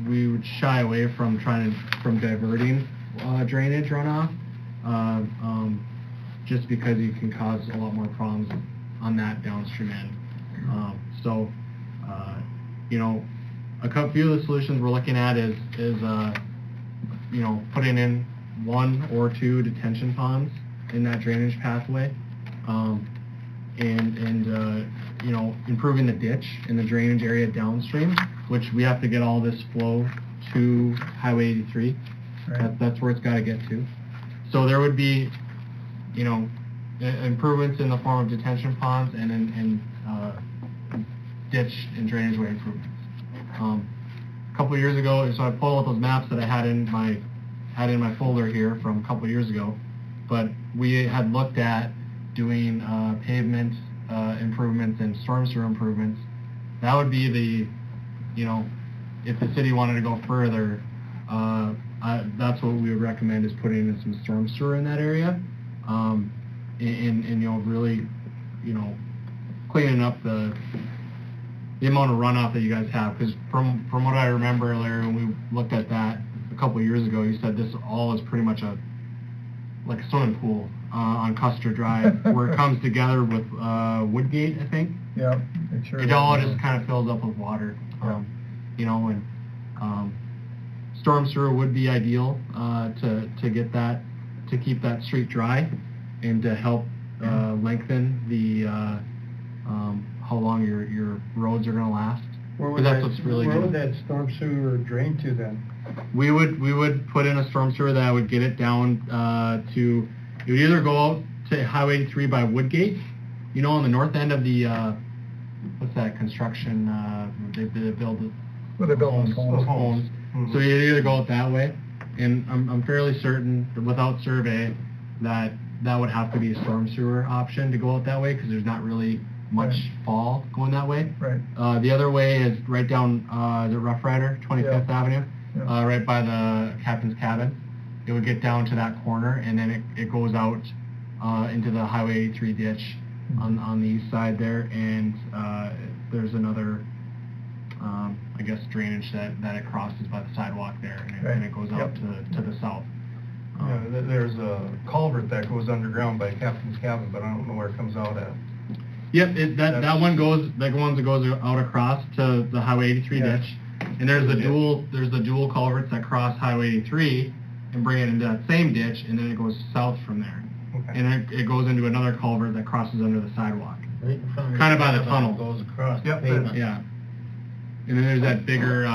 We would shy away from diverting drainage runoff, just because you can cause a lot more problems on that downstream end. A few of the solutions we're looking at is putting in 1 or 2 detention ponds in that drainage pathway, improving the ditch in the drainage area downstream, which we have to get all this flow to Highway 83. Right. That's where it's got to get to. So there would be, improvements in the form of detention ponds and in ditch and drainage way improvements. A couple of years ago, so I pulled up those maps that I had in my folder here from a couple of years ago, but we had looked at doing pavement improvements and storm sewer improvements. That would be the, if the city wanted to go further, that's what we would recommend, is putting in some storm sewer in that area, and really, cleaning up the amount of runoff that you guys have. Because from what I remember earlier, when we looked at that a couple of years ago, you said this all is pretty much like a swimming pool on Custer Drive, where it comes together with Woodgate, I think. Yeah, it sure It all is. just kind of fills up with water. Storm sewer would be ideal to get that, to keep that street dry, and to help lengthen the how long your roads are going to last. Where 'Cause that's what's really where good. would that storm sewer drain to then? We would put in a storm sewer that would get it down to, it would either go out to Highway 83 by Woodgate, on the north end of the what's that construction, they build it. Where they build those homes. Mhm. So you either go out that way, and I'm fairly certain that without survey that would have to be a storm sewer option to go out that way, because there's not really much Right. fall going that way. Right. The other way is right down the Rough Rider, 25th Avenue, Yeah. right by the captain's cabin. It would get down to that corner, and then it goes out into the Highway 83 ditch on the east side there, and there's another, I guess, drainage that it crosses by the sidewalk there, and it goes out to the south. Yeah, there's a culvert that goes underground by Captain's Cabin, but I don't know where it comes out at. Yep, that one goes out across to the Highway 83 Yeah. ditch, and there's the dual culverts that cross Highway 83 and bring it into that same ditch, and then it goes south from there, Okay. and it goes into another culvert that crosses under the sidewalk, Right in front of kind of your by the cabin, tunnel. it goes across the Yep, pavement. Yeah, and then there's that bigger,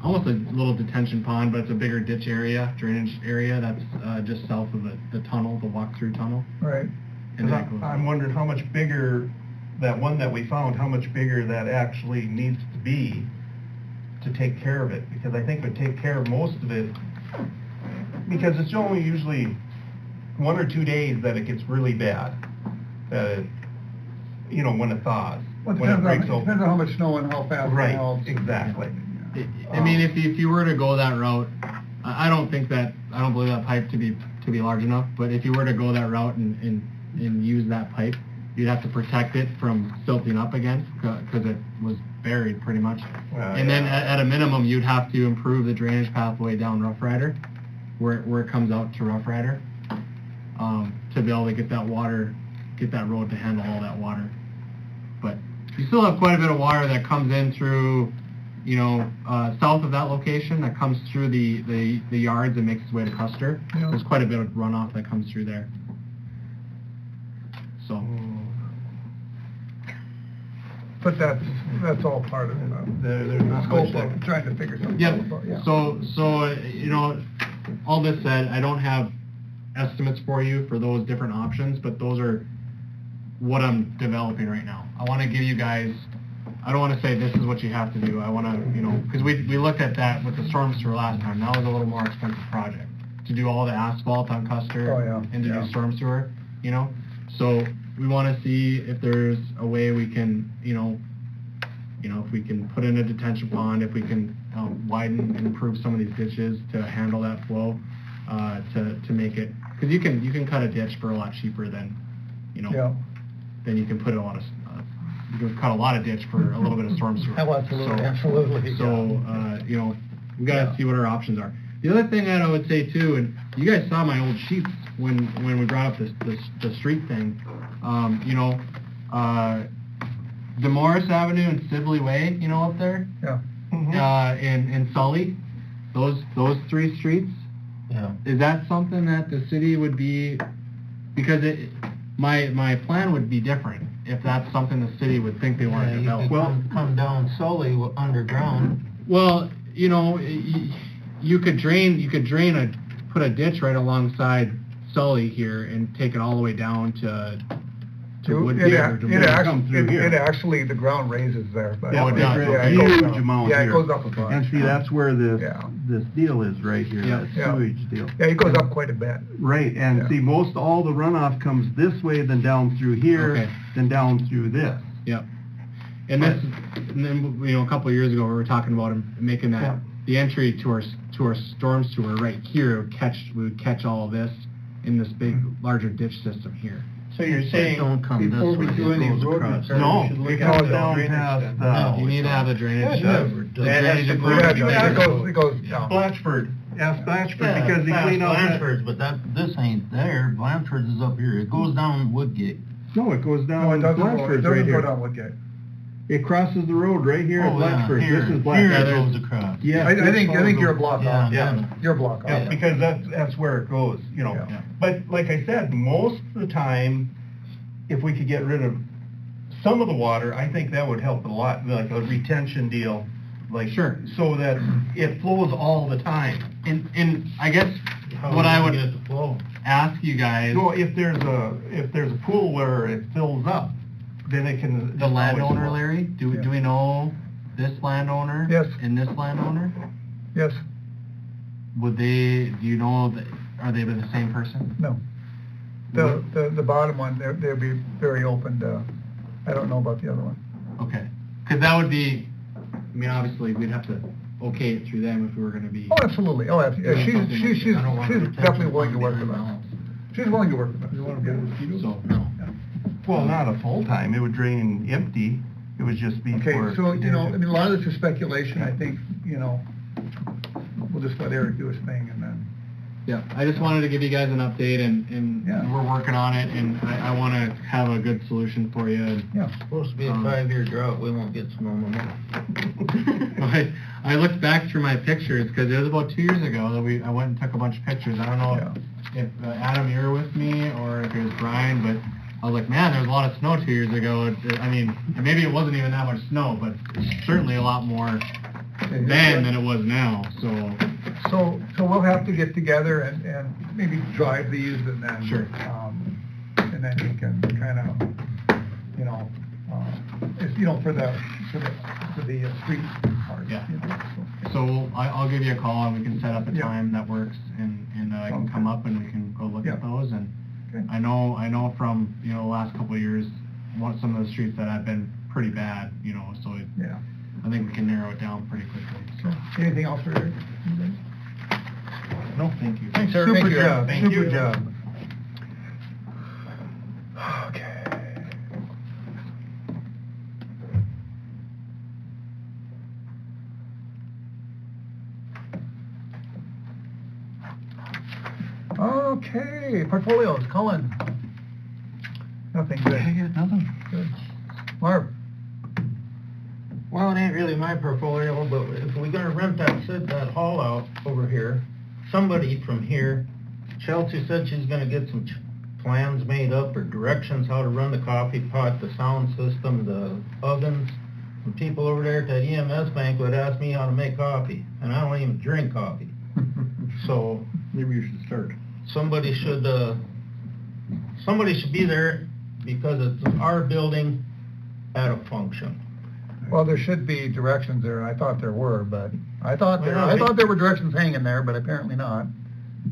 almost a little detention pond, but it's a bigger ditch area, drainage area that's just south of the tunnel, the walk-through tunnel. Right. And then it goes I'm wondering how much bigger, that one that we found, how much bigger that actually needs to be to take care of it, because I think it would take care of most of it, because it's only usually 1 or 2 days that it gets really bad, that it, when it thaws, Well, it when it depends breaks on, open. depends on how much snow and how fast it Right, melts. exactly. I mean, if you were to go that route, I don't believe that pipe to be large enough, but if you were to go that route and use that pipe, you'd have to protect it from silting up again, because it was buried pretty much. Well, And then yeah. at a minimum, you'd have to improve the drainage pathway down Rough Rider, where it comes out to Rough Rider, to be able to get that road to handle all that water. But you still have quite a bit of water that comes in through, south of that location, that comes through the yards and makes its way to Custer. Yeah. There's quite a bit of runoff that comes through there. So, But that's all part of There's the not scope much that- of trying to figure something yeah, out. Yeah. so all this said, I don't have estimates for you for those different options, but those are what I'm developing right now. I want to give you guys, I don't want to say this is what you have to do. I want to, because we looked at that with the storm sewer last time. That was a little more expensive project to do all the asphalt on Custer Oh, yeah, and to yeah. do storm sewer, So we want to see if there's a way we can, if we can put in a detention pond, if we can widen and improve some of these ditches to handle that flow, to make it, because you can cut a ditch for a lot cheaper than, Yeah. then you can put a lot of, you can cut a lot of ditch for a little bit of storm sewer. Oh, absolutely, So- absolutely. So, we gotta see what our options are. The other thing that I would say too, and you guys saw my old sheets when we brought up the street thing, DeMorris Avenue and Sibley Way, up there, Yeah. in Sully, those 3 streets, Yeah. is that something that the city would be, because my plan would be different if that's something the city would think they want to You develop. could come down slowly underground. Well, you could put a ditch right alongside Sully here and take it all the way down to It Woodgate or to Woodgate. come through here. actually, the ground raises there, but. Oh, it does. Yeah, it goes Huge down. amount Yeah, it here. goes up a bunch. And see, that's where Yeah. this deal is right here, Yeah. that Yeah. sewage deal. Yeah, it goes up quite a bit. Right, and Yeah. see, most all the runoff comes this way, then down through here, Okay. then down through this. Yep. And this, and then, you know, a couple of years ago, we were talking about making that, Yeah. the entry to our storm sewer right here we would catch all of this in this big, larger ditch system here. So you're saying, don't come this before we way, do it any goes road across. repair, No, we should look it at goes the down drainage past then. the- You need to have a drainage. Yeah, The that has drainage to go improvement. down. It goes down. Blanchford, ask Blanchford, Yeah, because they past clean out that. Blanchard's, but this ain't there. Blanchard's is up here. It goes down Woodgate. No, it goes No, down it doesn't go, it Blanchford's right doesn't go here. down Woodgate. It crosses the road right here at Oh, yeah, Blanchford, here, this is here Blanchford. it goes across. Yeah. I think you're a block Yeah, off. yeah. You're a block Yeah, off. because that's where it goes, you know. Yeah. But like I said, most of the time, if we could get rid of some of the water, I think that would help a lot, like a retention deal, like. Sure. So that it flows all the time. And I guess How what do I you would get the flow? ask you guys, No, if there's a pool where it fills up, then it can. the landowner, Larry, do we know this landowner? Yes. And this landowner? Yes, Do you know, are they the same person? no. The bottom one, they'll be very open to, I don't know about the other one. Okay. Because that would be, I mean, obviously, we'd have to okay it through them if we were gonna be. Oh, absolutely, oh, absolutely. doing something like She's this. I don't want she's retention definitely willing to pond work with behind my us. house. She's willing to work with us. You wanna get mosquitoes? So, no. Well, not a full time, it would drain empty, it would just be for. Okay, so, you know, I mean, a lot of this is speculation, I think, you know, we'll just let Eric do his thing and then. Yeah, I just wanted to give you guys an update and Yeah. we're working on it and I wanna have a good solution for you. And Yeah. Supposed to be a 5-year drought. We won't get snow no more. I looked back through my pictures, because it was about 2 years ago that I went and took a bunch of pictures. I don't know if Adam, you were with me, or if it was Brian, but I was like, man, there was a lot of snow 2 years ago. I mean, and maybe it wasn't even that much snow, but certainly a lot more then than it was now, so. So we'll have to get together and maybe drive these and then. Sure. And then we can kind of, you know, for the street part. Yeah. you know, so. So I'll give you a call and we can set up a Yeah. time that works and I can come up and we can go look Yeah. at those. And Okay. I know from, you know, the last couple of years, some of the streets that have been pretty bad, you know, so Yeah. I think we can narrow it down pretty quickly. So, Anything else for Eric? no, thank you. Thanks, Eric. Super Thank you, Eric. job, Thank super you. job. Okay. Okay, portfolios, Colin. Nothing good. Nothing. Good. Marv? Well, it ain't really my portfolio, but if we're gonna rent that hall out over here, somebody from here, Chelsea said she's gonna get some plans made up or directions how to run the coffee pot, the sound system, the ovens. And people over there at that EMS banquet asked me how to make coffee, and I don't even drink coffee. So, Maybe you should start. somebody should be there because it's our building at a function. Well, there should be directions there, I thought there were, but, I thought Well, no, there were directions hanging there, but apparently not.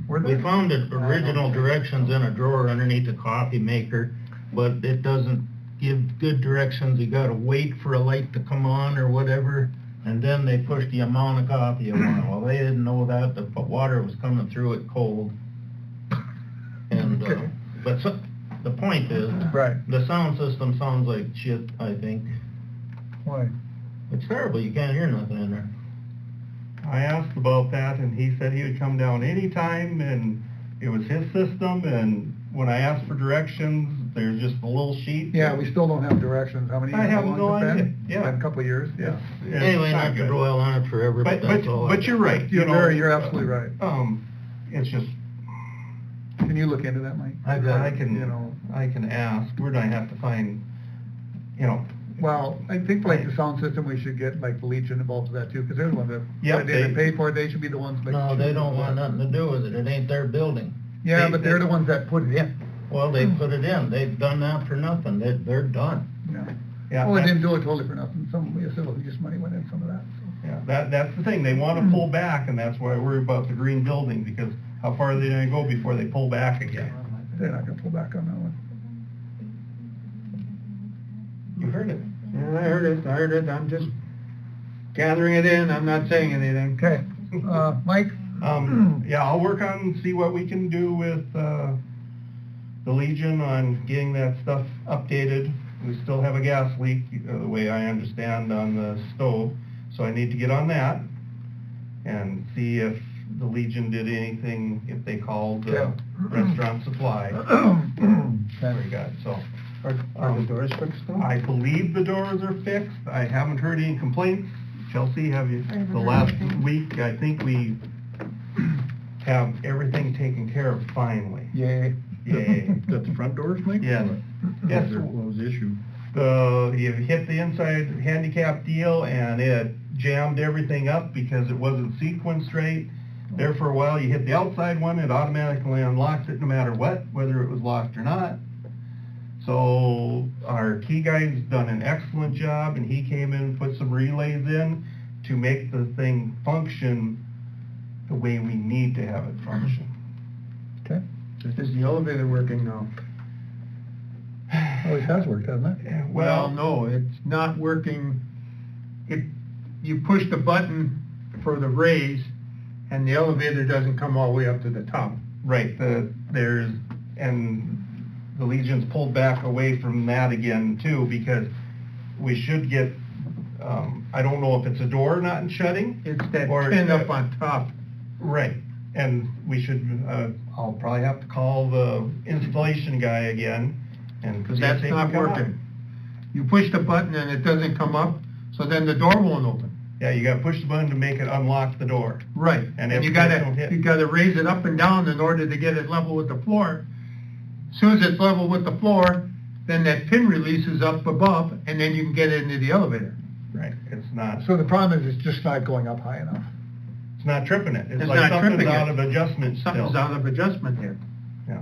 Were We there? found the original directions in a drawer underneath the coffee maker, but it doesn't give good directions. You gotta wait for a light to come on or whatever, and then they push the amount of coffee you want. Well, they didn't know that, the water was coming through it cold. And, Okay. the point is, Right, the sound system sounds like shit, I think. why? It's terrible, you can't hear nothing in there. I asked about that, and he said he would come down anytime, and it was his system, and when I asked for directions, there's just a little sheet. Yeah, we still don't have directions, how many? I have how long no has it been? idea. Yeah. Been a couple of years, yeah. It's Anyway, not to good. broil on it forever, but that's all. But you're right. You're you know, you're absolutely right. It's just, Can you look into that, Mike? I can, You know, I can ask, where do I have to find, you know, well, I think like the sound system, we should get like the Legion involved with that too, because they're the ones that, Yep, they they- pay for it, they should be the ones. making No, sure they it's don't want done. nothing to do with it, it ain't their building. Yeah, They- but they're the ones that put it in. Well, they put it in, they've done that for nothing, they're done. Yeah. Yeah, Well, they that- didn't do it totally for nothing. Some, just money went in some of that, so. Yeah, that's the thing, they want to pull back, and that's why I worry about the green building, because how far are they gonna go before they pull back again? They're not gonna pull back on that one. You heard it. Yeah, I heard it, I'm just gathering it in, I'm not saying anything. Okay, Mike? Yeah, I'll work on, see what we can do with, the Legion on getting that stuff updated. We still have a gas leak, the way I understand, on the stove, so I need to get on that and see if the Legion did anything, if they called Yeah. Restaurant Supply. Very good, so. Are the doors fixed though? I believe the doors are fixed. I haven't heard any complaints. Chelsea, have you, I haven't the heard last anything. week, I think we have everything taken care of finally. Yay. Yay. Is that the front doors, Mike? Yes. What Yes. what was the issue? You hit the inside handicap deal and it jammed everything up because it wasn't sequenced right. There for a while, you hit the outside one, it automatically unlocks it no matter what, whether it was locked or not. So our key guy's done an excellent job, and he came in and put some relays in to make the thing function the way we need to have it function. Okay. Is the elevator working now? Always has worked, hasn't it? Well, no, it's not working. You push the button for the raise, and the elevator doesn't come all the way up to the top. Right, and the Legion's pulled back away from that again too, because we should get, I don't know if it's a door not shutting. It's that or- pin up on top. Right, and we should, I'll probably have to call the installation guy again, and. Because see if that's they can not come up. working. You push the button and it doesn't come up, so then the door won't open. Yeah, you gotta push the button to make it unlock the door. Right, And and if you things don't hit- gotta raise it up and down in order to get it level with the floor. As soon as it's level with the floor, then that pin releases up above, and then you can get it into the elevator. Right, it's not, So the problem is it's just not going up high enough. it's not tripping it. It's It's like not something's tripping it. out of adjustment still. Something's out of adjustment here. Yeah.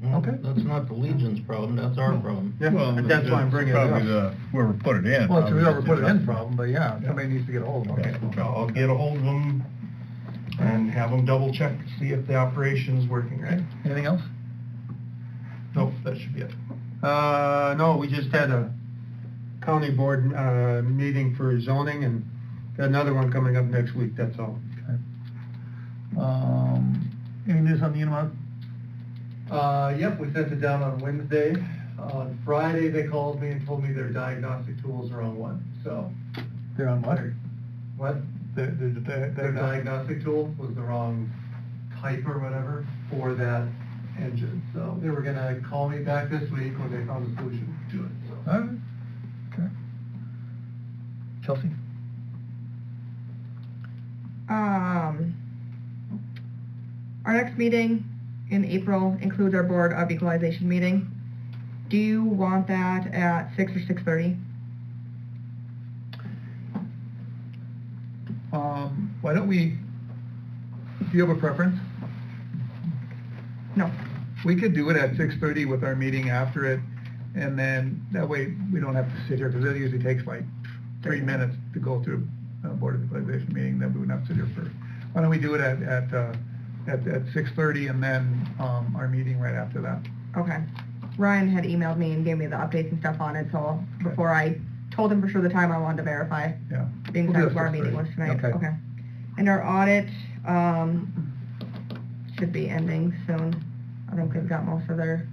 Well, Okay. That's not the Legion's problem, that's our problem. Yeah, Well, but that's why I'm bringing it Probably up. whoever put it in. Well, it's whoever probably put it just in adjusted. problem, but yeah, somebody needs to get a hold of Okay, it. well, I'll get a hold of them and have them double check to see if the operation is working right. Anything else? Nope, that should be it. No, we just had a county board, meeting for zoning, and got another one coming up next week, that's all. Any news on the Unimog? Yep, we sent it down on Wednesday. On Friday, they called me and told me their diagnostic tools are on one, so. They're on what? What? Their Their diagnostic tool was the wrong type or whatever for that engine, so they were gonna call me back this week when they found a solution to it, so. All right. Okay. Chelsea? Our next meeting in April includes our Board of Equalization meeting. Do you want that at 6 or 6:30? Why don't we, do you have a preference? No. We could do it at 6:30 with our meeting after it, and then that way we don't have to sit here, because it usually takes like 3 minutes to go through a Board of Equalization meeting, then we wouldn't have to sit here first. Why don't we do it at 6:30 and then, our meeting right after that? Okay. Ryan had emailed me and gave me the updates and stuff on it, so before I told him for sure the time, I wanted to verify. Yeah. Being We'll do that's it where our meeting was 6:30. tonight. Okay. And our audit, should be ending soon. I think they've got most of their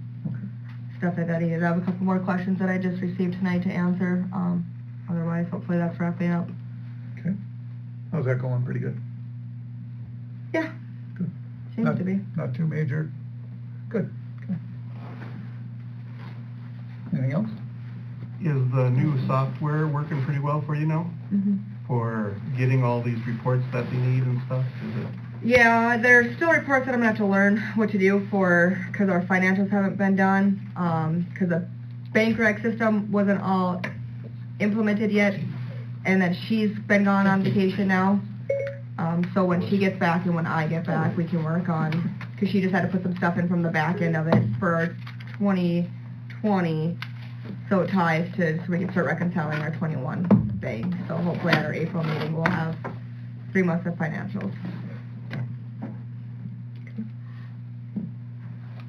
stuff that I needed. I have a couple more questions that I just received tonight to answer. Otherwise, hopefully that's wrapping up. Okay. How's that going? Pretty good? Yeah, Good. seems Not- to be. Not too major? Good. Okay. Anything else? Is the new software working pretty well for you now? Mhm. For getting all these reports that they need and stuff? Is it? Yeah, there's still reports that I'm gonna have to learn what to do for, because our financials haven't been done, because the bank rec system wasn't all implemented yet, and then she's been gone on vacation now. So when she gets back and when I get back, we can work on because she just had to put some stuff in from the back end of it for 2020, so it ties to, so we can start reconciling our 21 thing. So hopefully at our April meeting, we'll have 3 months of financials.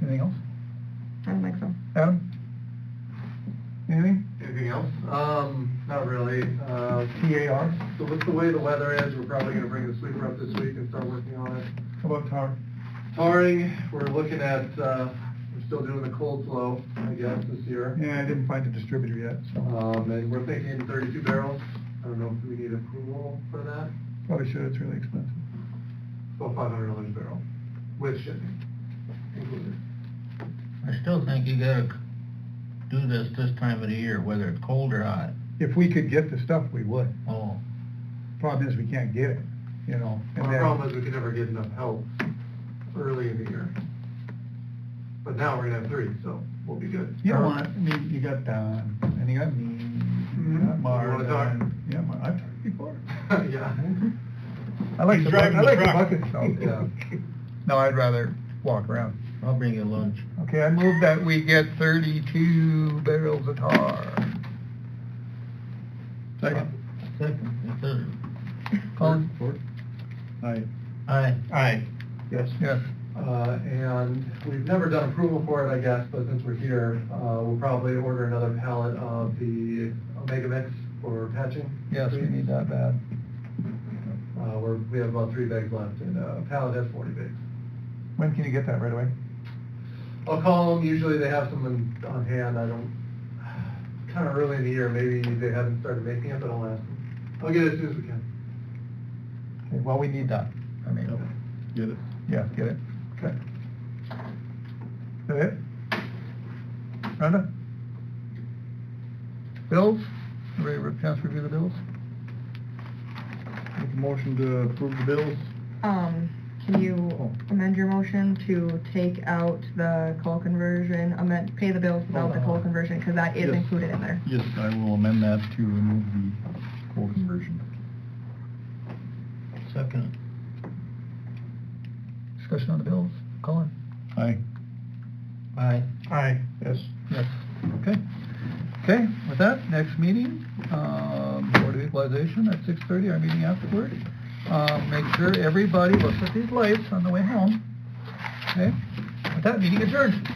Anything else? I don't think so. Adam? Anything? Anything else? Not really. TAR? So with the way the weather is, we're probably gonna bring the sweeper up this week and start working on it. How about tar? Tarring, we're looking at, we're still doing the cold flow, I guess, this year. Yeah, I didn't find a distributor yet, so And we're thinking 32 barrels. I don't know if we need approval for that. probably should, it's really expensive. About $500 a barrel, with shipping included. I still think you gotta do this time of the year, whether it's cold or hot. If we could get the stuff, we would. Oh, Problem is, we can't get it, you know. and Well, the then- problem is we can never get enough help early in the year. But now we're gonna have 3, so we'll be good. You don't want, I mean, you got Don, and you got me, you got You Mark. wanna talk? Yeah, I've talked before. Yeah. I like He's the driving I the like the truck. bucket, so. Yeah. No, I'd rather walk around. I'll bring you lunch. Okay, I move that we get 32 barrels of tar. Second. Second, third. Colin? Aye. Aye. Aye. Yes. Yes. And we've never done approval for it, I guess, but since we're here, we'll probably order another pallet of the Omega Mix for patching. Yes, we need that bad. We have about 3 bags left, and a pallet has 40 bags. When can you get that, right away? I'll call them, usually they have some on hand, kind of early in the year, maybe they haven't started making it, but I'll ask them. I'll get it as soon as we can. Okay, well, we need that. I mean, Get it? yeah, get it. Okay. Is that it? Rhonda? Bills? Everybody have a chance to review the bills? Make a motion to approve the bills? Can you amend your motion to take out the coal conversion, pay the bills without the coal conversion, because that is Yes. included in there? Yes, I will amend that to remove the coal conversion. Second. Discussion on the bills? Colin? Aye. Aye. Aye. Yes. Yes. Okay. Okay, with that, next meeting, Board of Equalization at 6:30, our meeting afterward. Make sure everybody looks at these lights on the way home. Okay? With that, meeting adjourned.